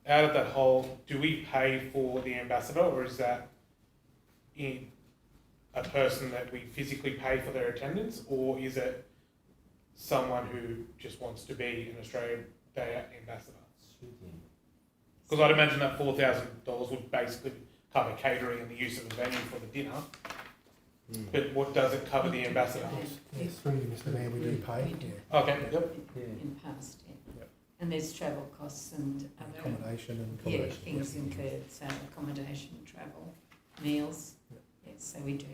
out of that whole, do we pay for the ambassador, or is that in a person that we physically pay for their attendance, or is it someone who just wants to be an Australian Day ambassador? Because I'd imagine that $4,000 would basically cover catering and the use of the venue for the dinner. But what does it cover the ambassador? Yes, through you, Mr Mayor, we do pay. Yeah. Okay, yep. In past, yeah. Yep. And there's travel costs and other Accommodation and things incurred, so accommodation, travel, meals. Yep. Yes, so we do.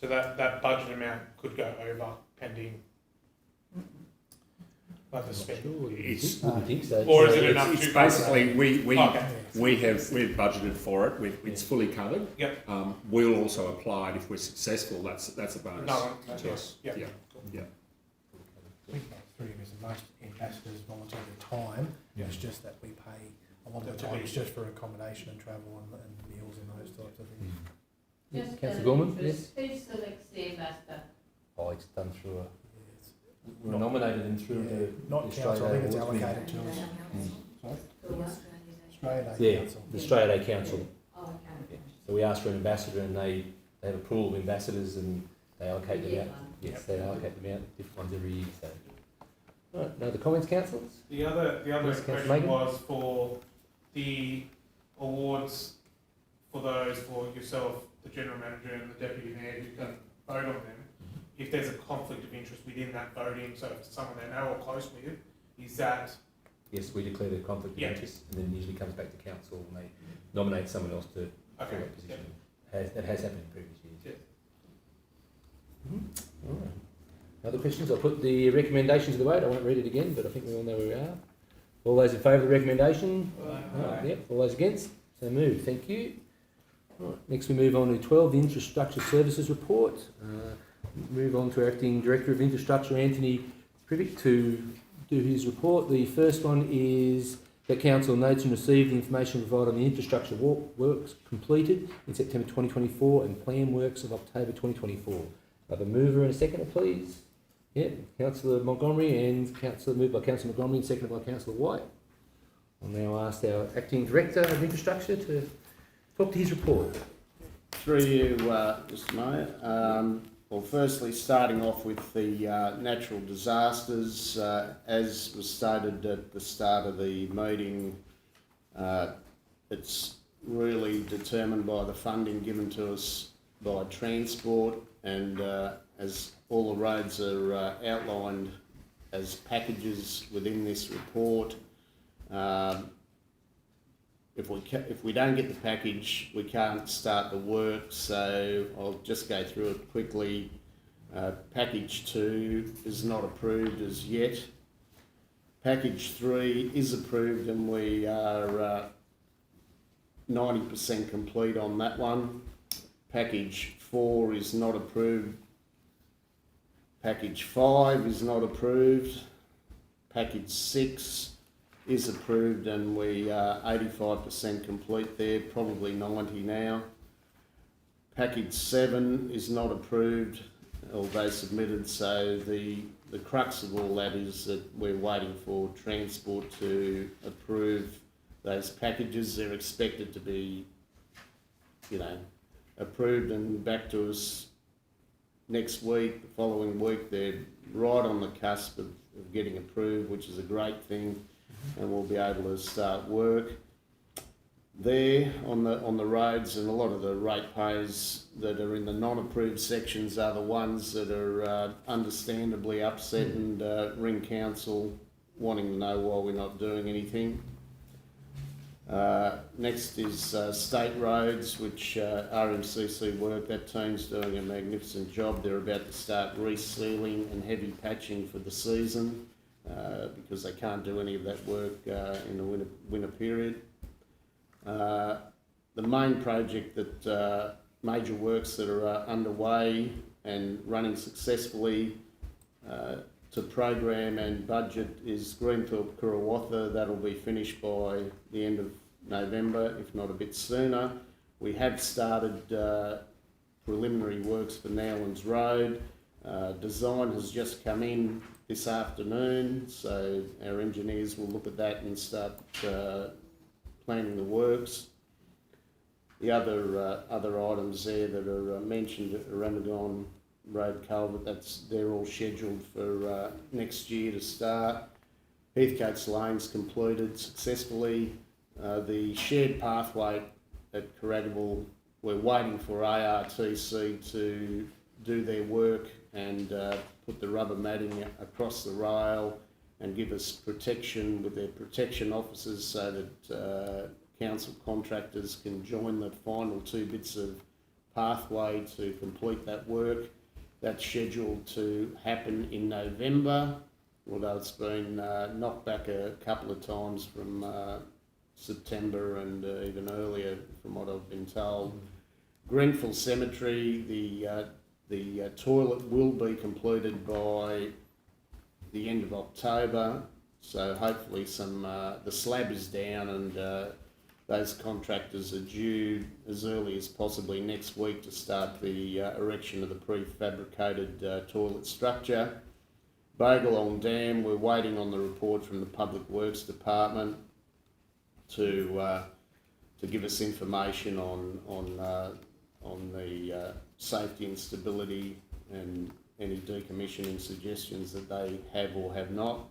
So that budget amount could go over pending like the spend. Wouldn't think so. Or is it enough It's to basically we've Okay. budgeted for it. It's fully covered. Yep. We'll also apply it if we're successful. That's a bonus. No, to us. yeah. Yeah. I think through you, Mr. Most ambassadors volunteer their time. Yeah. It's just that we pay a lot of the time. It's just for accommodation and travel and meals and those types of things. Yes, Just Councillor out of Gorman, interest, who selects the ambassador? Oh, it's done through a... Yes. We're nominated and through Yeah, the not Australia council, I think it's Day Awards. allocated to us. Sorry? Australia Day Yeah, Council. the Australia Day Council. Oh, okay. So we ask for an ambassador, and they have a pool of ambassadors, and they allocate them out. Yes, they allocate them out, different ones every year. So, right, no other comments, councillors? The other Yes, Councillor question Megan? was for the awards for those for yourself, the general manager and the deputy mayor who can vote on them. If there's a conflict of interest within that voting, so if it's someone they know or close with, is that Yes, we declare the conflict of Yeah. interest, and then usually comes back to council, and they nominate someone else to fill okay? that position. That has happened in previous years. All right. Other questions? I'll put the recommendations to the vote. I won't read it again, but I think we all know where we are. All those in favour of the recommendation? Aye. Yep. All those against? So moved. Thank you. Right. Next we move on to 12, the Infrastructure Services Report. Move on to Acting Director of Infrastructure, Anthony Privick, to do his report. The first one is that Council notes and received the information provided on the infrastructure works completed in September 2024 and plan works of October 2024. Have a mover and a seconder, please. Yeah, Councillor Montgomery and moved by Councillor Montgomery and seconded by Councillor White. I'll now ask our Acting Director of Infrastructure to talk to his report. Through you, Mr Mayor. Well, firstly, starting off with the natural disasters, as was stated at the start of the meeting, it's really determined by the funding given to us by Transport, and as all the roads are outlined as packages within this report, If we don't get the package, we can't start the work. So I'll just go through it quickly. Package 2 is not approved as yet. Package 3 is approved, and we are 90% complete on that one. Package 4 is not approved. Package 5 is not approved. Package 6 is approved, and we are 85% complete there, probably 90 now. Package 7 is not approved, although submitted, so the crux of all that is that we're waiting for Transport to approve those packages. They're expected to be, approved and back to us next week, the following week. They're right on the cusp of getting approved, which is a great thing, and we'll be able to start work there on the roads. And a lot of the ratepayers that are in the non-approved sections are the ones that are understandably upset and ring council wanting to know why we're not doing anything. Next is state roads, which RMCC work. That team's doing a magnificent job. They're about to start resealing and heavy patching for the season because they can't do any of that work in the winter period. The main project that major works that are underway and running successfully to program and budget is Greenfield Kurawatha. That'll be finished by the end of November, if not a bit sooner. We have started preliminary works for Nowlands Road. Design has just come in this afternoon, so our engineers will look at that and start planning the works. The other items there that are mentioned are Ramagon Road Culvert. They're all scheduled for next year to start. Heathcote's Lane's completed successfully. The shared pathway at Carragable, we're waiting for ARTC to do their work and put the rubber matting across the rail and give us protection with their protection officers so that council contractors can join the final 2 bits of pathway to complete that work. That's scheduled to happen in November, although it's been knocked back a couple of times from September and even earlier from what I've been told. Grenfell Cemetery, the toilet will be completed by the end of October, so hopefully the slab is down and those contractors are due as early as possibly next week to start the erection of the prefabricated toilet structure. Bogalong Dam, we're waiting on the report from the Public Works Department to give us information on the safety and stability and any decommissioning suggestions that they have or have not.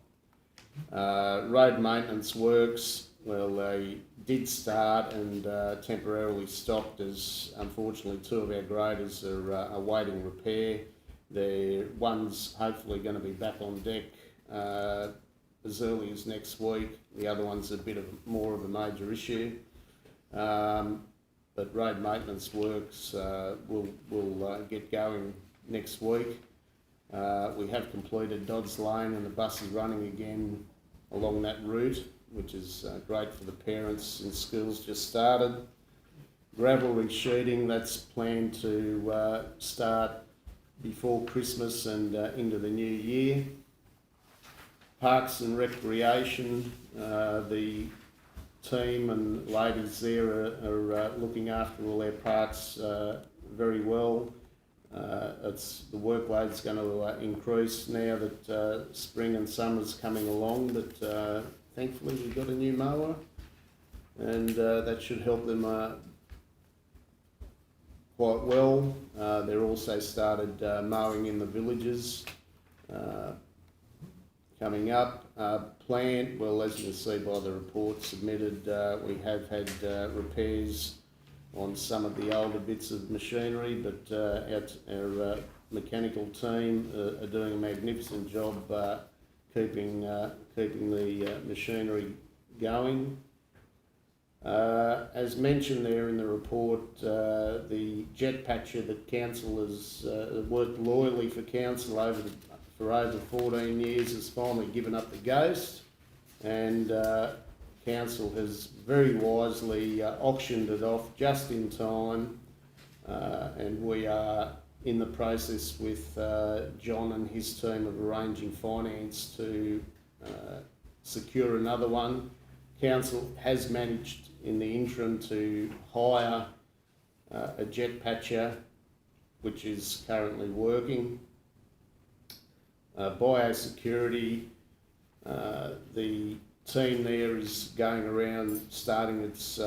Road maintenance works, well, they did start and temporarily stopped as unfortunately 2 of our graders are awaiting repair. One's hopefully going to be back on deck as early as next week. The other one's a bit more of a major issue. But road maintenance works will get going next week. We have completed Dodds Lane and the bus is running again along that route, which is great for the parents, and school's just started. Gravel resheeting, that's planned to start before Christmas and into the new year. Parks and Recreation, the team and ladies there are looking after all their parks very well. The workload's going to increase now that spring and summer's coming along, but thankfully we've got a new mower and that should help them quite well. They're also started mowing in the villages coming up. Plant, well, as you can see by the report submitted, we have had repairs on some of the older bits of machinery, but our mechanical team are doing a magnificent job keeping the machinery going. As mentioned there in the report, the jet patcher that council has worked loyally for council for over 14 years has finally given up the ghost, and council has very wisely auctioned it off just in time, and we are in the process with John and his team of arranging finance to secure another one. Council has managed in the interim to hire a jet patcher, which is currently working. Biosecurity, the team there is going around starting its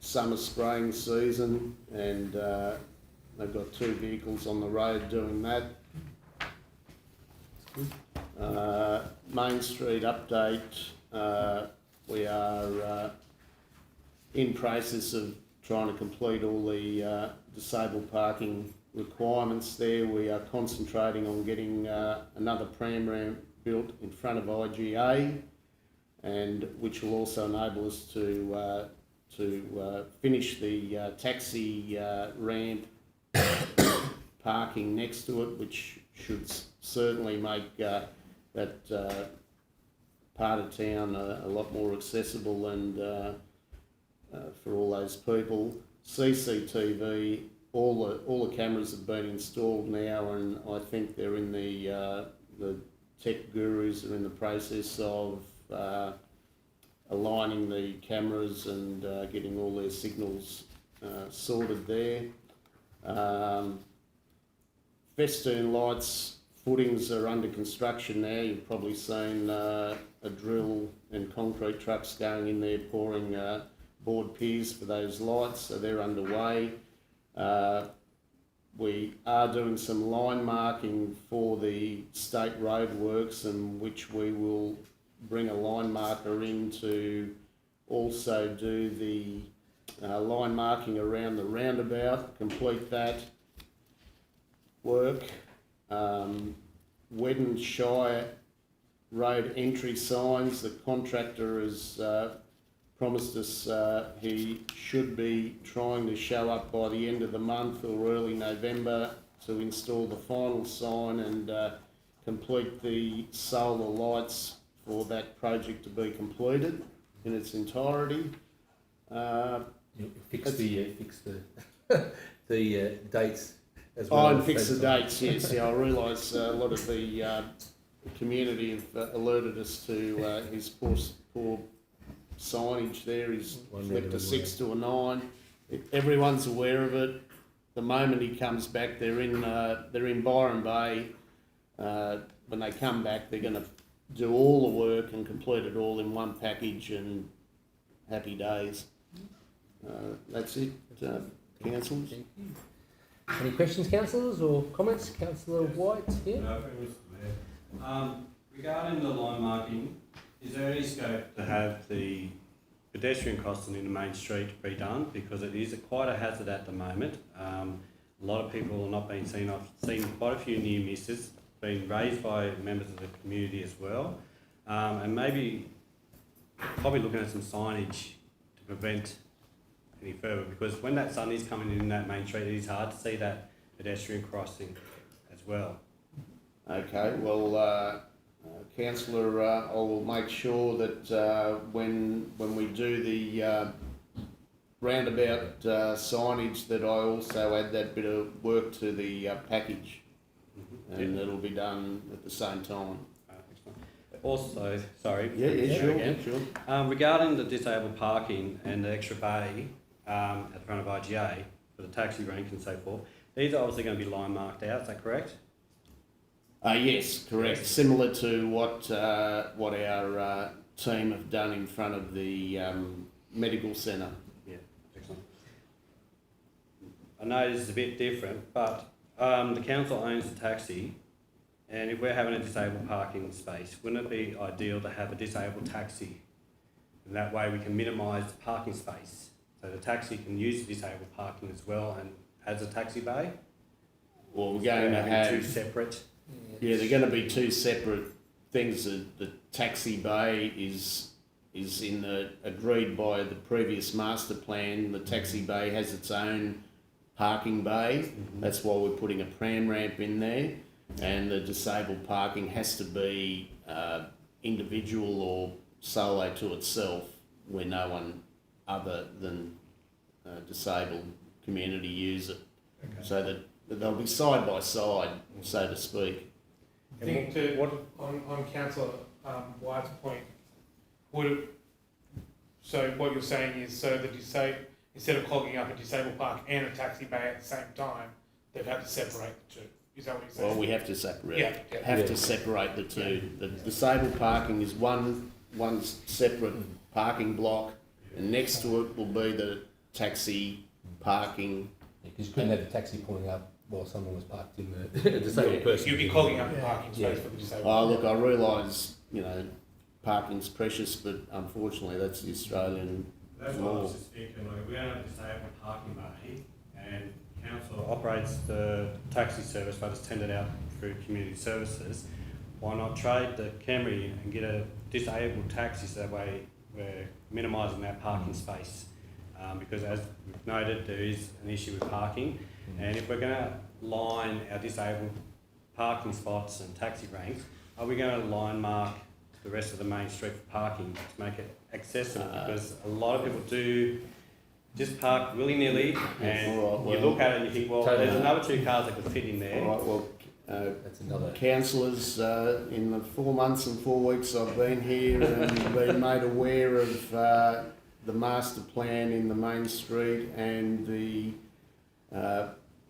summer spraying season, and they've got 2 vehicles on the road doing that. Main Street update, we are in process of trying to complete all the disabled parking requirements there. We are concentrating on getting another pram ramp built in front of IGA, and which will also enable us to finish the taxi ramp parking next to it, which should certainly make that part of town a lot more accessible and for all those people. CCTV, all the cameras have been installed now, and I think they're in the tech gurus are in the process of aligning the cameras and getting all their signals sorted there. Festoon lights footings are under construction now. You've probably seen a drill and concrete trucks going in there pouring board piers for those lights, so they're underway. We are doing some line marking for the state road works, in which we will bring a line marker in to also do the line marking around the roundabout, complete that work. Weddin Shire road entry signs, the contractor has promised us he should be trying to show up by the end of the month or early November to install the final sign and complete the solar lights for that project to be completed in its entirety. Fix the the dates as well. Oh, and fix the dates, yes. Yeah, I realise a lot of the community have alerted us to his poor signage there. He's flipped a 6 to a 9. Everyone's aware of it. The moment he comes back, they're in Byron Bay. When they come back, they're going to do all the work and complete it all in one package, and happy days. That's it, councillors. Thank you. Any questions, councillors, or comments? Councillor White here. No, regarding the line marking, is there any scope to have the pedestrian crossing in the main street redone, because it is quite a hazard at the moment? A lot of people are not being seen. I've seen quite a few near misses being raised by members of the community as well, and maybe probably looking at some signage to prevent any further, because when that sun is coming in that main street, it is hard to see that pedestrian crossing as well. Okay, well, councillor, I will make sure that when we do the roundabout signage, that I also add that bit of work to the package, and it'll be done at the same time. Also, sorry. Sure. Regarding the disabled parking and the extra bay at the front of IGA for the taxi rank and so forth, these are obviously going to be line marked out, is that correct? Yes, correct. Similar to what our team have done in front of the medical centre. Yeah, excellent. I know this is a bit different, but the council owns the taxi, and if we're having a disabled parking space, wouldn't it be ideal to have a disabled taxi? And that way we can minimise the parking space. So the taxi can use the disabled parking as well and as a taxi bay? Well, we're going to have two separate. Yeah, they're going to be two separate things. The taxi bay is is in the agreed by the previous master plan. The taxi bay has its own parking bay. That's why we're putting a pram ramp in there, and the disabled parking has to be individual or solo to itself, where no one other than disabled community use it, so that they'll be side by side, so to speak. I think on Councillor White's point, so what you're saying is, so instead of clogging up a disabled park and a taxi bay at the same time, they've had to separate the two. Is that what you're saying? Well, we have to separate. Yeah. To separate the two. The disabled parking is one separate parking block, and next to it will be the taxi parking. Because you couldn't have the taxi pulling up while someone was parked in the disabled person. You'd be clogging up the parking space for the disabled. Oh, look, I realise, parking's precious, but unfortunately that's the Australian That's what I law. was just thinking, like, we don't have a disabled parking bay, and council operates the taxi service, but it's tendered out through community services. Why not trade the Camry and get a disabled taxi, so that way we're minimising that parking space? Because as we've noted, there is an issue with parking, and if we're going to line our disabled parking spots and taxi ranks, are we going to line mark the rest of the main street for parking to make it accessible? Because a lot of people do just park willy-nilly, and you look at it and you think, well, there's another 2 cars that could fit in there. All right, well, That's another. councillors, in the 4 months and 4 weeks I've been here and been made aware of the master plan in the main street and the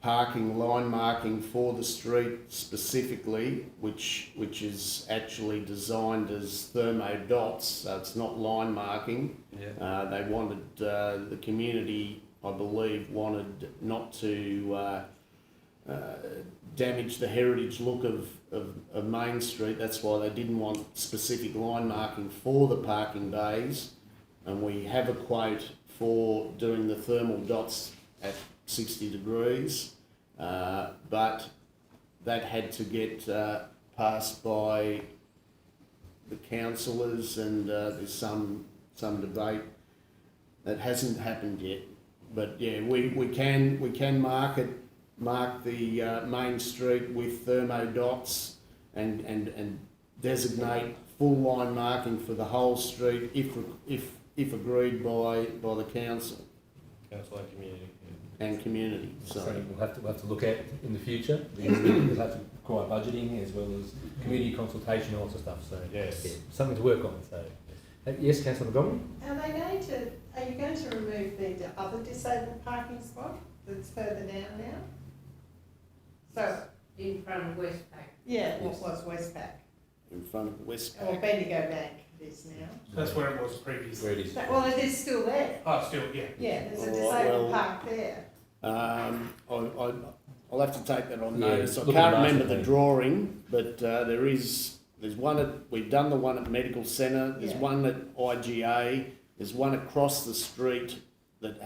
parking line marking for the street specifically, which is actually designed as thermo dots, so it's not line marking. Yeah. They wanted, the community, I believe, wanted not to damage the heritage look of Main Street. That's why they didn't want specific line marking for the parking bays. And we have a quote for doing the thermal dots at 60 degrees, but that had to get passed by the councillors, and there's some debate. That hasn't happened yet, but yeah, we can mark the main street with thermo dots and designate full line marking for the whole street if agreed by the council Council and community. and community. So So we'll have to look at in the future. Because we'll have to require budgeting as well as community consultation and lots of stuff. So Yes. yeah, something to work on. So yes, Councillor Montgomery. Are you going to remove the other disabled parking spot that's further down now? So, In front of Westpac. yeah, Yes. what was Westpac? in front of the Westpac. Or Bendigo Bank it is now. That's where it was previously. Where it is. Well, it is still there. Oh, still, yeah. Yeah, there's a All right, disabled well- park there. I'll have to take that on Yeah, notice. I look at can't the master remember the plan. drawing, but there's one at, we've done the one at Medical Centre, there's Yeah. one at IGA, there's one across the street that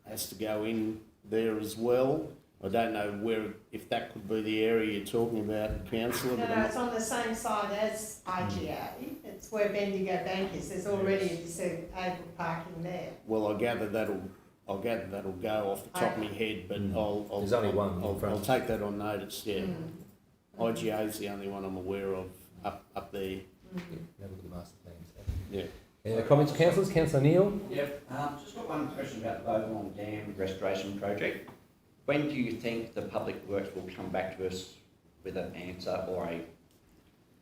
has to go in there as well. I don't know if that could be the area you're talking about, councillor. No, but no, it's on the same side as IGA. It's where Bendigo Bank is. There's already a disabled parking there. Well, I gather that'll go off the top of my head, but I'll There's only one in I'll front. take that on notice. Yeah, Mm. IGA is the only one I'm aware of up there. Mm. Have a look at the master plan. So. Yeah. Any other comments, councillors? Councillor Neil. Yep, just got one question about the Beaumont Dam restoration project. When do you think the Public Works will come back to us with an answer or a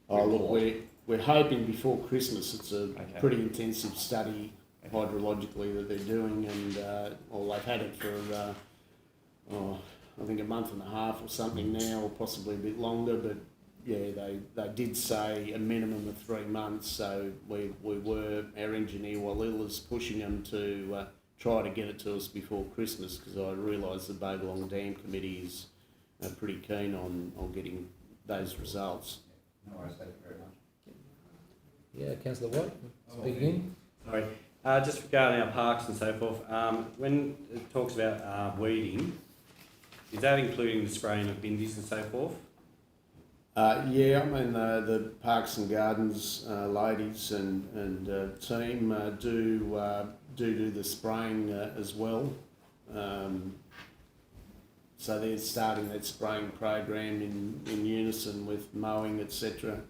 Oh, look, report? we're hoping before Christmas. It's a Okay. pretty intensive study hydrologically that they're doing, and they've had it for I think a month and a half or something now, or possibly a bit longer. But yeah, they did say a minimum of 3 months. So our engineer Walila's pushing them to try to get it to us before Christmas, because I realise the Beaumont Dam Committee is pretty keen on getting those results. No worries, thank you very much. Yeah, Councillor White. Speak again. Sorry. Just regarding our parks and so forth, when it talks about weeding, is that including the spraying of bindies and so forth? Yeah, I mean the Parks and Gardens ladies and team do the spraying as well. So they're starting that spraying program in unison with mowing, etc.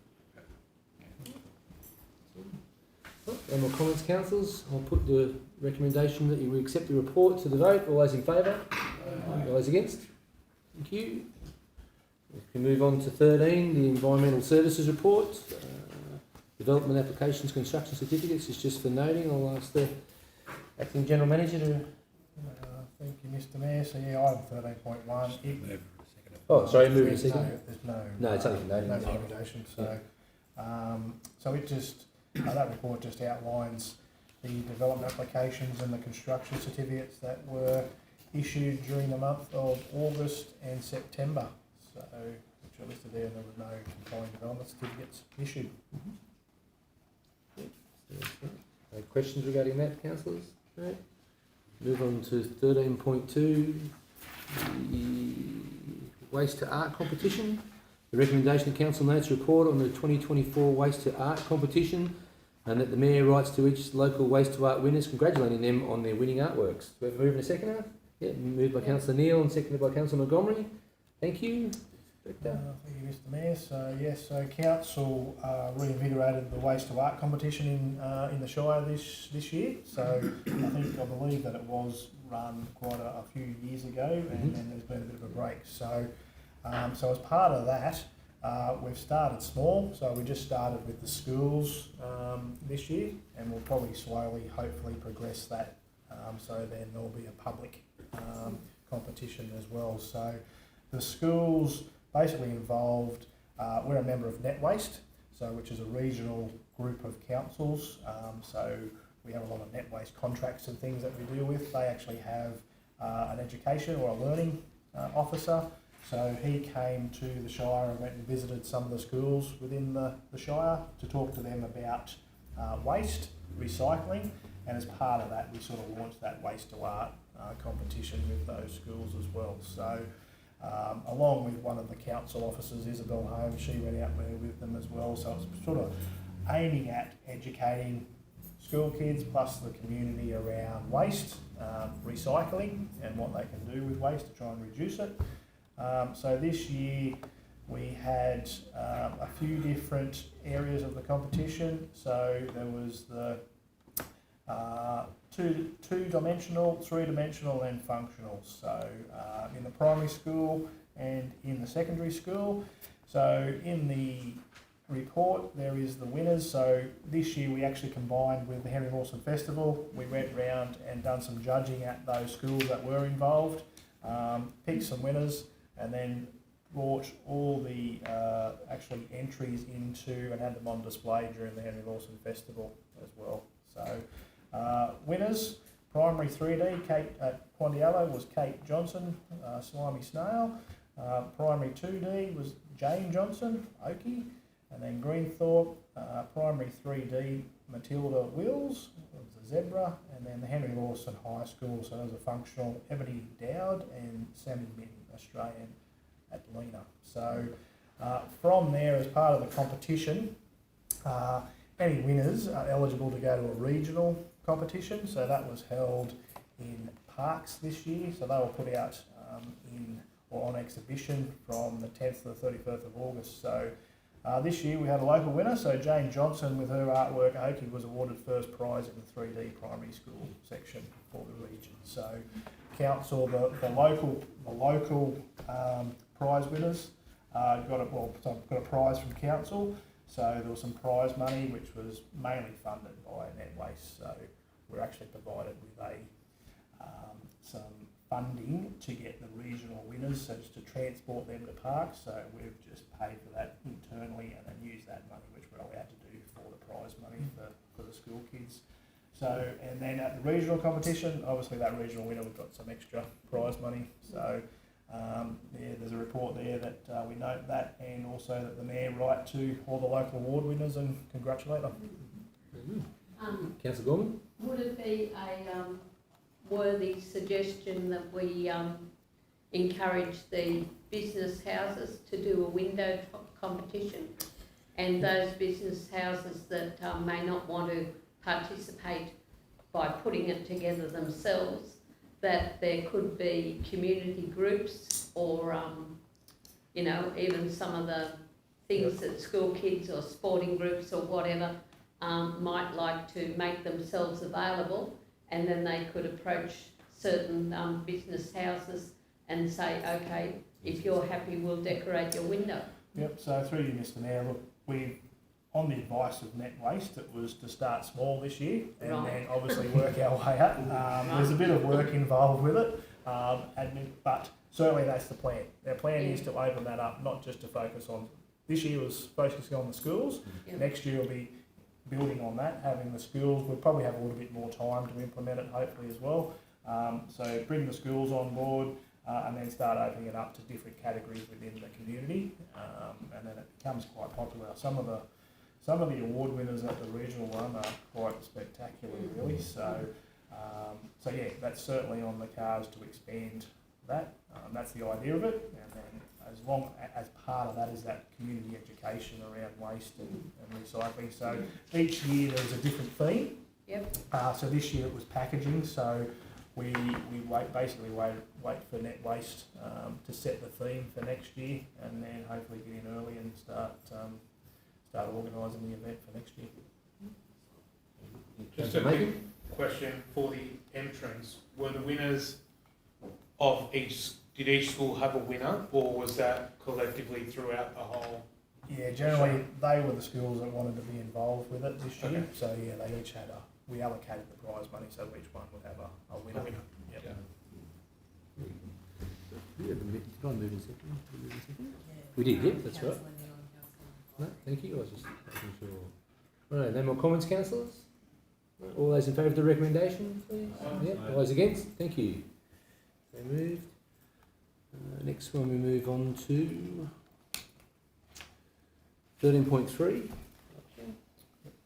Any more comments, councillors? I'll put the recommendation that you accept the report to the vote. All those in favour? All those against? Thank you. We can move on to 13, the Environmental Services Report. Development applications, construction certificates is just for noting. I'll ask the Acting General Manager to... Thank you, Mr Mayor. So yeah, item 13.1. Oh, sorry, moving a second. No, it's only for noting. no recommendation. So, so it just that report just outlines the development applications and the construction certificates that were issued during the month of August and September. So, which are listed there, and there were no complying development certificates issued. No questions regarding that, councillors? No. Move on to 13.2, the Waste to Art competition. The recommendation the council notes report on the 2024 Waste to Art competition, and that the Mayor writes to each local Waste to Art winners congratulating them on their winning artworks. Do we have a move and a seconder? Yeah, moved by Councillor Neal and seconded by Councillor Montgomery. Thank you. Thank you, Mr Mayor. So yes, so council reinvigorated the Waste to Art competition in the Shire this year. So I believe that it was run quite a few years ago, and then there's been a bit of a break. So so as part of that, we've started small. So we just started with the schools this year, and we'll probably slowly, hopefully, progress that. So then there'll be a public competition as well. So the schools basically involved, we're a member of Net Waste, so which is a regional group of councils. So we have a lot of net waste contracts and things that we deal with. They actually have an education or a learning officer. So he came to the Shire and went and visited some of the schools within the Shire to talk to them about waste, recycling, and as part of that we sort of launched that Waste to Art competition with those schools as well. So along with one of the council officers, Isabel Holmes, she went out there with them as well. So it's sort of aiming at educating school kids plus the community around waste, recycling, and what they can do with waste to try and reduce it. So this year we had a few different areas of the competition. So there was the two-dimensional, three-dimensional and functional. So in the primary school and in the secondary school. So in the report there is the winners. So this year we actually combined with the Henry Lawson Festival. We went round and done some judging at those schools that were involved, picked some winners, and then brought all the actually entries into and had them on display during the Henry Lawson Festival as well. So winners, primary 3D, Kate at Pondiello was Kate Johnson, Slimy Snail. Primary 2D was Jane Johnson, Okie. And then Greenthorpe, primary 3D, Matilda Wills, was a Zebra. And then the Henry Lawson High School, so those are functional, Ebony Dowd and Sammy Mitten, Australian, at Lena. So from there, as part of the competition, any winners are eligible to go to a regional competition. So that was held in Parks this year. So they were put out on exhibition from the 10th to the 31st of August. So this year we had a local winner. So Jane Johnson with her artwork, Okie, was awarded first prize in the 3D primary school section for the region. So council, the local prize winners got a prize from council. So there was some prize money which was mainly funded by Net Waste. So we're actually provided with some funding to get the regional winners, so just to transport them to parks. So we've just paid for that internally and then use that money, which we're allowed to do for the prize money for the school kids. So, and then at the regional competition, obviously that regional winner, we've got some extra prize money. So there's a report there that we note that, and also that the Mayor write to all the local award winners and congratulate them. Councillor Gorman? Would it be a worthy suggestion that we encourage the business houses to do a window competition. And those business houses that may not want to participate by putting it together themselves, that there could be community groups or, you know, even some of the things that school kids or sporting groups or whatever might like to make themselves available, and then they could approach certain business houses and say, okay, if you're happy, we'll decorate your window. Yep, so through you, Mr Mayor, look, we, on the advice of Net Waste, it was to start small this year and then obviously work our way up. There's a bit of work involved with it, but certainly that's the plan. Our plan is to open that up, not just to focus on, this year was focusing on the schools, next year will be building on that, having the schools, we'll probably have a little bit more time to implement it hopefully as well. So bring the schools on board, and then start opening it up to different categories within the community, and then it becomes quite popular. Some of the award winners at the regional one are quite spectacular, really. So yeah, that's certainly on the cards to expand that. That's the idea of it, and then as long as part of that is that community education around waste and recycling. So each year there's a different theme. Yep. So this year it was packaging. So we wait for Net Waste to set the theme for next year, and then hopefully get in early and start organising the event for next year. Just a quick question for the entrance: were the winners of did each school have a winner, or was that collectively throughout the whole? Yeah, generally they were the schools that wanted to be involved with it this year. Okay. So yeah, they each had we allocated the prize money, so each one would have a winner. Yep. We did, yep, that's right. No, thank you, I was just making sure. Right, no more comments, councillors? No, all those in favour of the recommendation, please? Yep, all those against? Thank you. So moved. Next one we move on to 13.3.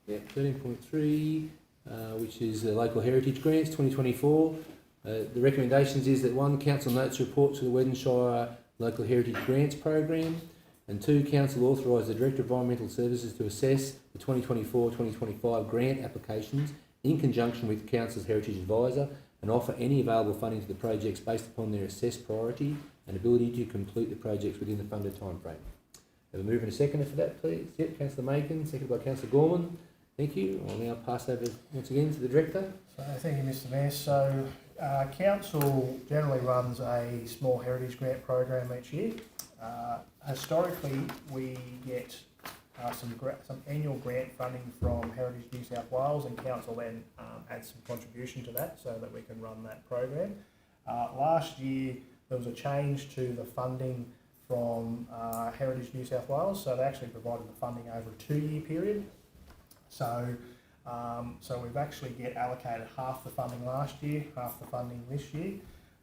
Yep, 13.3, which is the Local Heritage Grants 2024. The recommendations is that 1, council notes report to the Weddin Shire Local Heritage Grants Program, and 2, council authorise the Director of Environmental Services to assess the 2024-2025 grant applications in conjunction with council's Heritage Advisor and offer any available funding to the projects based upon their assessed priority and ability to complete the projects within the funded timeframe. Have a move and a seconder for that, please. Yep, Councillor Macon, seconded by Councillor Gorman. Thank you. I'll now pass over once again to the Director. So thank you, Mr Mayor. So council generally runs a small heritage grant program each year. Historically, we get some annual grant funding from Heritage New South Wales, and council then adds some contribution to that so that we can run that program. Last year there was a change to the funding from Heritage New South Wales, so they actually provided the funding over a 2-year period. So we've actually get allocated half the funding last year, half the funding this year.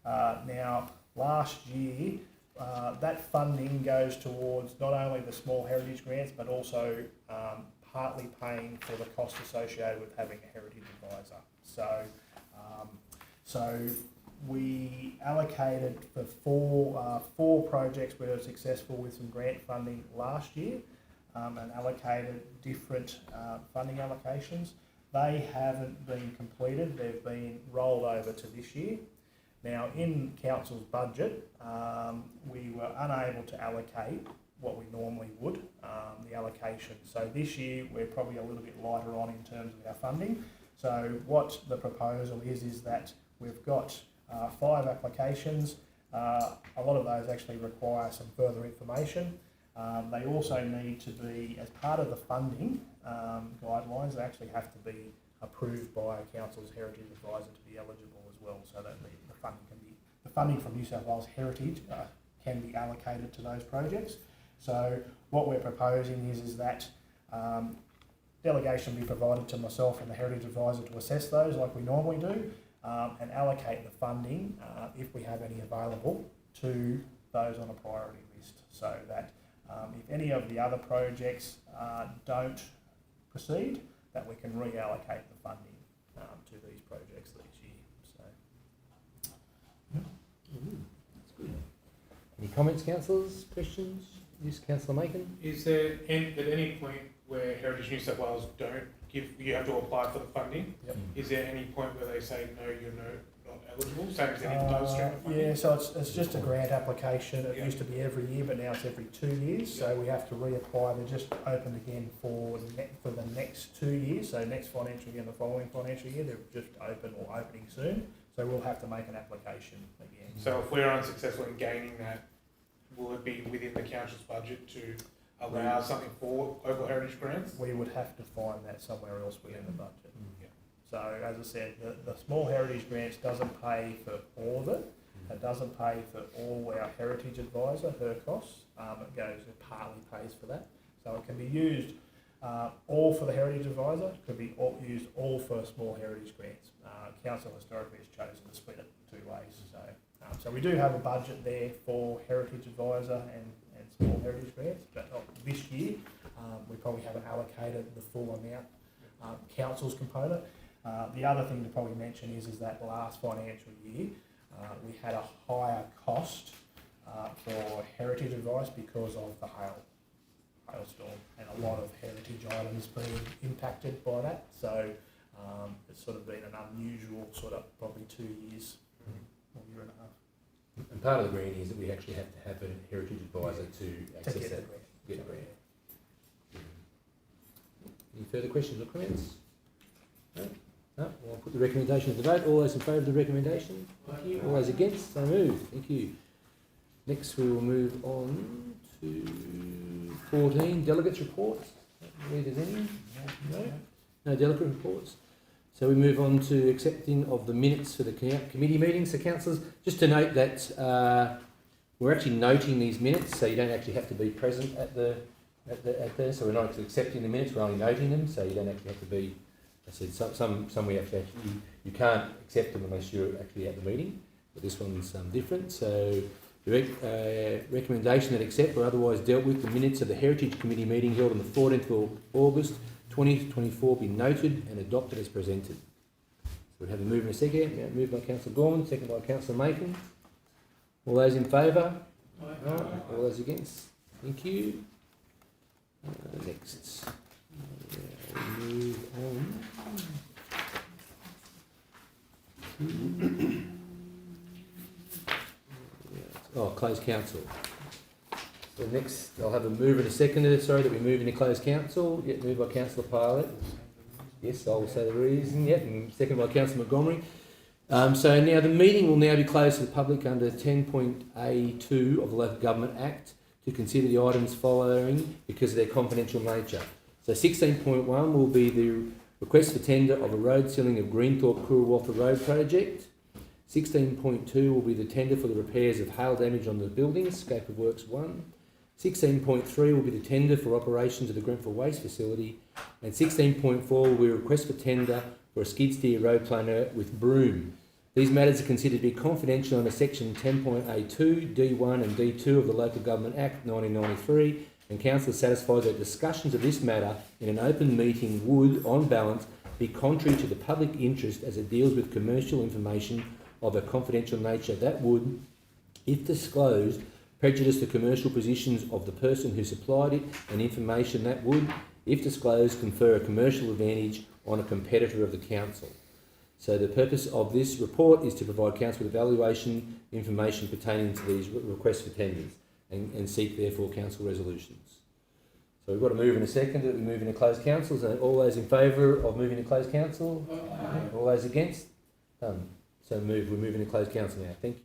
Now, last year, that funding goes towards not only the small heritage grants, but also partly paying for the cost associated with having a heritage advisor. So we allocated for four projects where we were successful with some grant funding last year, and allocated different funding allocations. They haven't been completed, they've been rolled over to this year. Now, in council's budget, we were unable to allocate what we normally would, the allocation. So this year, we're probably a little bit lighter on in terms of our funding. So what the proposal is that we've got 5 applications. A lot of those actually require some further information. They also need to be, as part of the funding guidelines, they actually have to be approved by council's heritage advisor to be eligible as well, so that the funding from New South Wales Heritage can be allocated to those projects. So what we're proposing is that delegation be provided to myself and the heritage advisor to assess those like we normally do, and allocate the funding, if we have any available, to those on a priority list, so that if any of the other projects don't proceed, that we can reallocate the funding to these projects each year. So, That's good. Any Comments, councillors? Questions? Yes, councillor Macon? Is there at any point where Heritage New South Wales don't give, you have to apply for the funding? Yep. Is there any point where they say, no, you're not eligible, same as any other stream of funding? Yeah, so it's just a grant application. It Yeah. used to be every year, but now it's every 2 years. So we have to reapply. They're just opened again for the next 2 years. So next financial year and the following financial year, they're just open or opening soon. So we'll have to make an application again. So if we're unsuccessful in gaining that, will it be within the council's budget to allow something for local heritage grants? We would have to find that somewhere else within the budget. Yeah. So as I said, the small heritage grants doesn't pay for all of it. It doesn't pay for all our heritage advisor, her costs. It partly pays for that. So it can be used all for the heritage advisor, it could be used all for small heritage grants. Council historically has chosen to split it 2 ways. So we do have a budget there for heritage advisor and small heritage grants, but this year we probably haven't allocated the full amount. Council's component. The other thing to probably mention is that last financial year we had a higher cost for heritage advice because of the hailstorm and a lot of heritage items being impacted by that. So it's sort of been an unusual probably 2 years, or year and a half. And part of the grant is that we actually have to have a heritage advisor to access get that. the Get the grant. Any further questions or comments? No? No? Well, I'll put the recommendation to the vote. All those in favour of the recommendation? Thank you. All those against? So moved. Thank you. Next we will move on to 14, delegates reports. Don't believe there's any. No? No delegate reports. So we move on to accepting of the minutes for the committee meetings. So councillors, just to note that we're actually noting these minutes, so you don't actually have to be present at there. So we're not actually accepting the minutes, we're only noting them, so you don't actually have to be. I said some we actually you can't accept them unless you're actually at the meeting, but this one's different. So the recommendation that accept or otherwise dealt with the minutes of the Heritage Committee meeting held on the 14th of August 2024 be noted and adopted as presented. So we have a move and a second. Yeah, moved by Councillor Gorman, second by Councillor Macon. All those in favour? Aye. All those against? Thank you. Next, we move on to closed council. So next, I'll have a move and a seconder, that we move into closed council. Yep, moved by Councillor Pilot. Yes, I will say the reason. Yep, and second by Councillor Montgomery. So now the meeting will now be closed to the public under 10.A2 of the Local Government Act to consider the items following because of their confidential nature. So 16.1 will be the request for tender of a road sealing of Greenthorpe-Coorwalter Road project. 16.2 will be the tender for the repairs of hail damage on the buildings, scope of works 1. 16.3 will be the tender for operations of the Grenfell Waste Facility. And 16.4 will be a request for tender for a skid steer road planer with Broome. These matters are considered to be confidential under section 10.A2, D1 and D2 of the Local Government Act 1993, and Council is satisfied that discussions of this matter in an open meeting would, on balance, be contrary to the public interest as it deals with commercial information of a confidential nature that would, if disclosed, prejudice the commercial positions of the person who supplied it, and information that would, if disclosed, confer a commercial advantage on a competitor of the council. So the purpose of this report is to provide council with evaluation information pertaining to these requests for tenders and seek therefore council resolutions. So we've got a move in a second that we move into closed council. So all those in favour of moving to closed council? Aye. All those against? Done. So we're moving to closed council now. Thank you.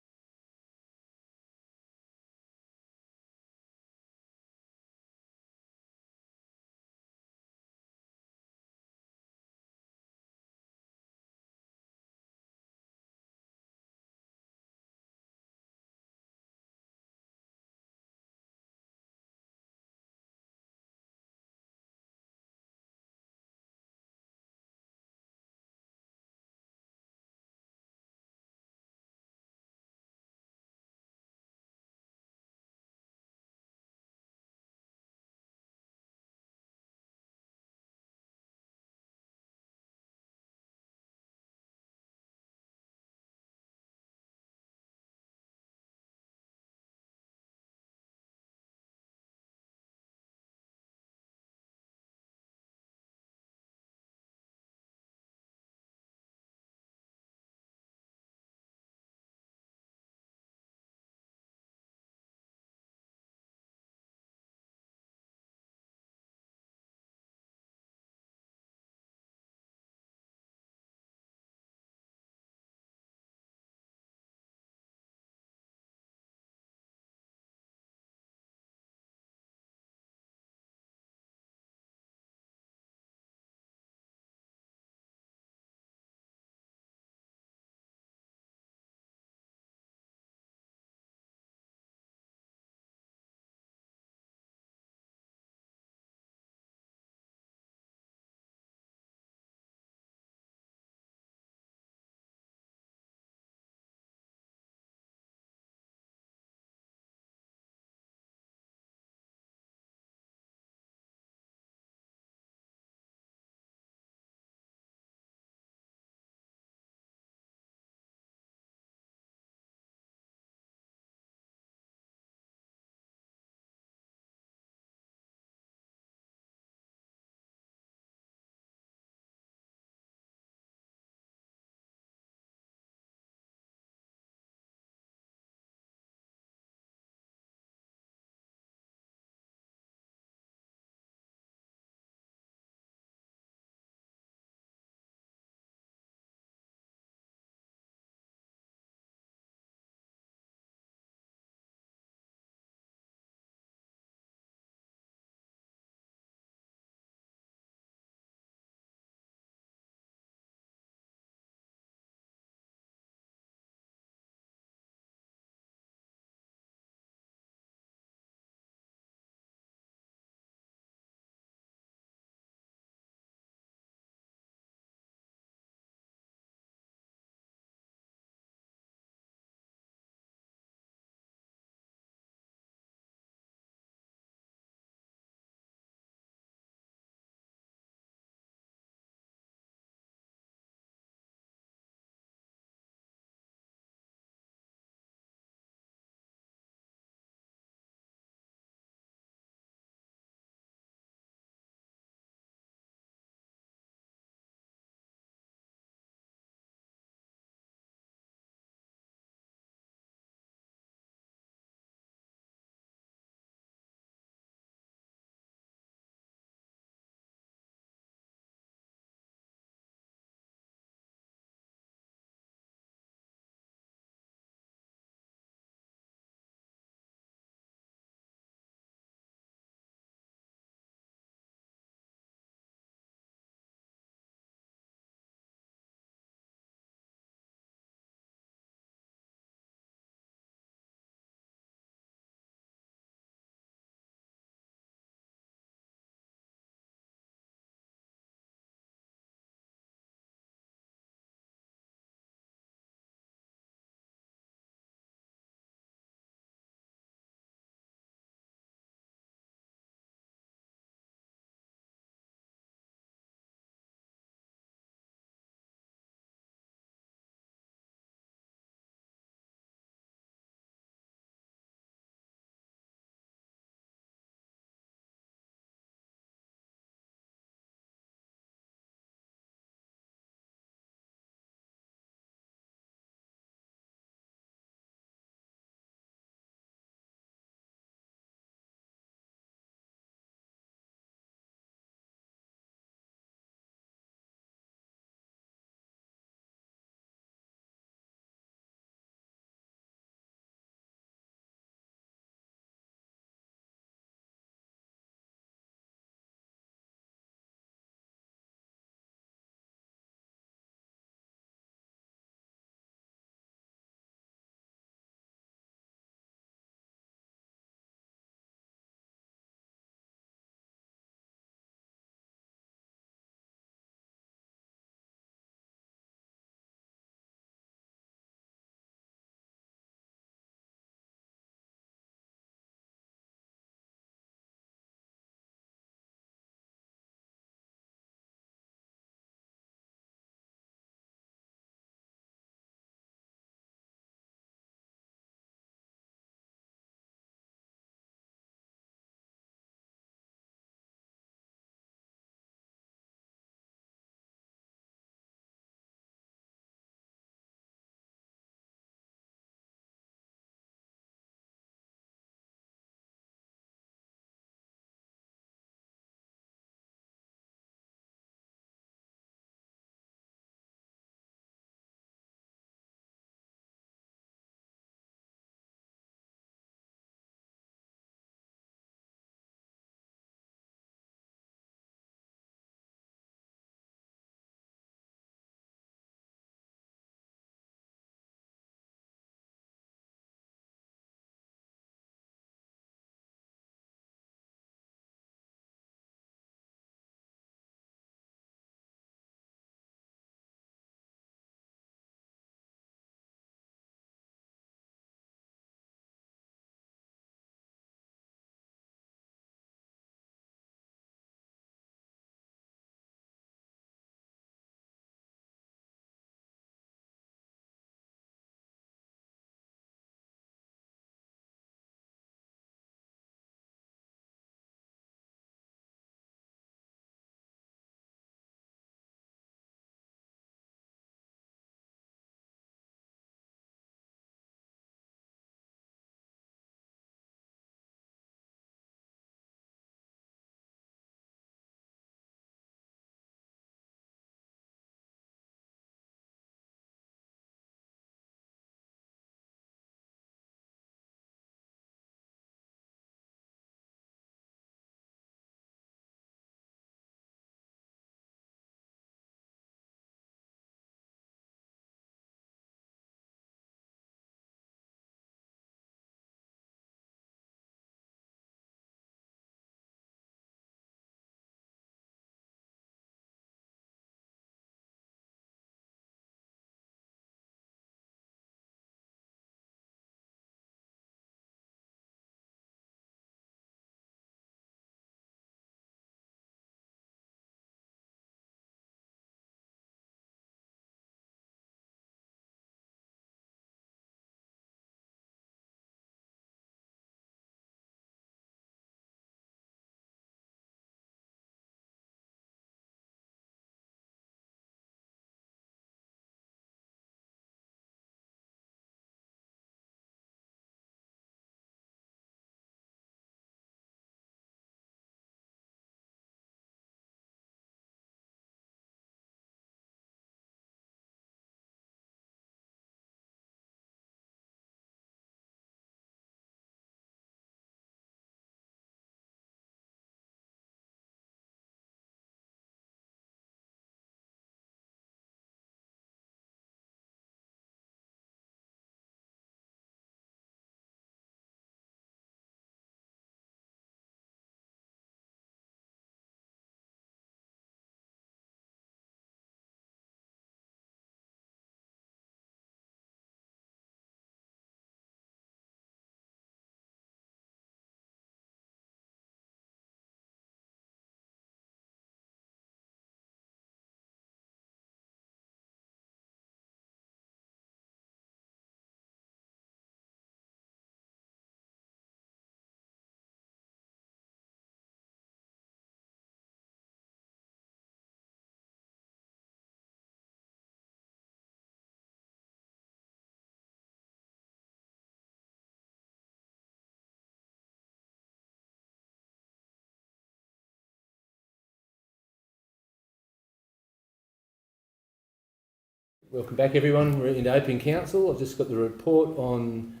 Welcome back, everyone. We're into open council. I've just got the report on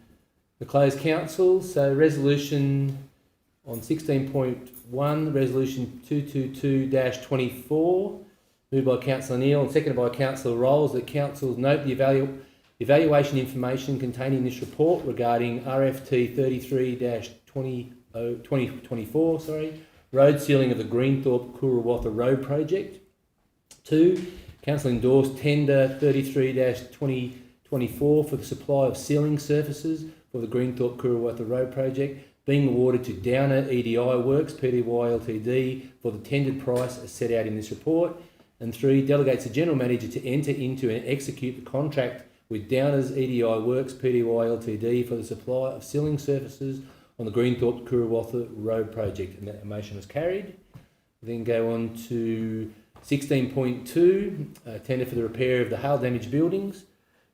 the closed council. So resolution on 16.1, resolution 222-24, moved by Councillor Neal and seconded by Councillor Rolls, that councils note the evaluation information contained in this report regarding RFT 33-2024, road sealing of the Greenthorpe-Kurawatha Road project. 2, council endorsed tender 33-2024 for the supply of sealing surfaces for the Greenthorpe-Kurawatha Road project, being awarded to Downer EDI Works Pty Ltd for the tendered price as set out in this report. And 3, delegates the General Manager to enter into and execute the contract with Downers EDI Works Pty Ltd for the supply of sealing surfaces on the Greenthorpe-Kurawatha Road project. And that motion was carried. We then go on to 16.2, tender for the repair of the hail damaged buildings.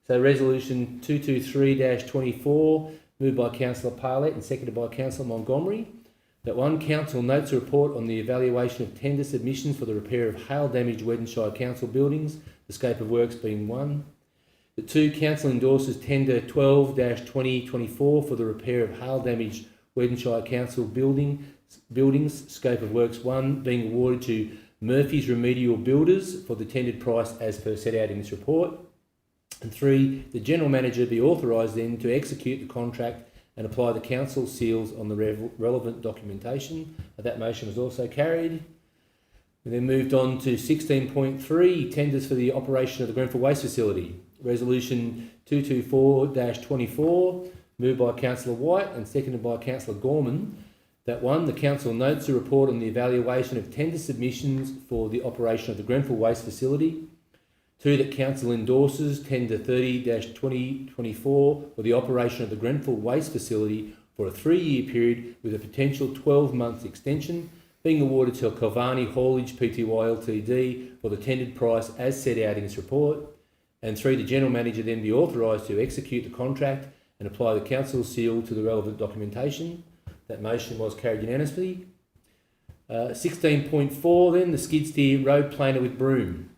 So resolution 223-24, moved by Councillor Parlett and seconded by Councillor Montgomery, that 1, council notes a report on the evaluation of tender submissions for the repair of hail damaged Weddin Shire council buildings, the scope of works being 1. That 2, council endorses tender 12-2024 for the repair of hail damaged Weddin Shire council buildings, scope of works 1, being awarded to Murphy's Remedial Builders for the tendered price as per set out in this report. And 3, the General Manager be authorised then to execute the contract and apply the council seals on the relevant documentation. That motion was also carried. We then moved on to 16.3, tenders for the operation of the Grenfell Waste Facility. Resolution 224-24, moved by Councillor White and seconded by Councillor Gorman, that 1, the council notes a report on the evaluation of tender submissions for the operation of the Grenfell Waste Facility. 2, that council endorses tender 30-2024 for the operation of the Grenfell Waste Facility for a 3-year period with a potential 12-month extension, being awarded to Calvani Haulage Pty Ltd for the tendered price as set out in this report. And 3, the General Manager then be authorised to execute the contract and apply the council seal to the relevant documentation. That motion was carried unanimously. 16.4 then, the skid steer road planer with broom.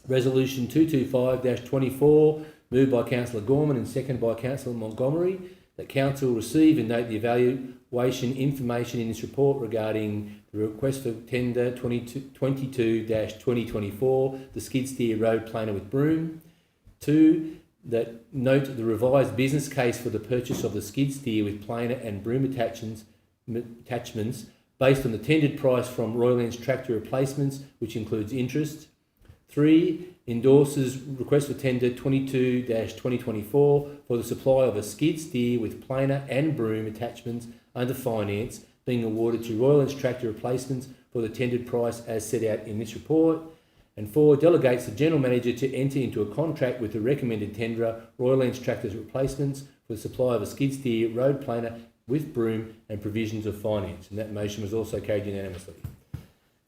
Resolution 225-24, moved by Councillor Gorman and seconded by Councillor Montgomery, that council receive and note the evaluation information in this report regarding the request for tender 22-2024, the skid steer road planer with broom. 2, that note the revised business case for the purchase of the skid steer with planer and broom attachments based on the tendered price from Royal Lands Tractor Replacements, which includes interest. 3, endorses request for tender 22-2024 for the supply of a skid steer with planer and broom attachments under finance, being awarded to Royal Lands Tractor Replacements for the tendered price as set out in this report. And 4, delegates the General Manager to enter into a contract with the recommended tenderer, Royal Lands Tractor Replacements, for the supply of a skid steer road planer with broom and provisions of finance. And that motion was also carried unanimously.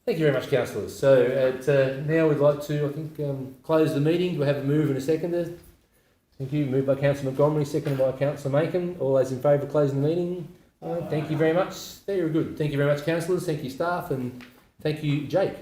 Thank you very much, councillors. So now we'd like to, I think, close the meeting. Do we have a move and a seconder? Thank you. Moved by Councillor Montgomery, seconded by Councillor Macon. All those in favour of closing the meeting? Thank you very much. Very good. Thank you very much, councillors. Thank you, staff, and thank you, Jake.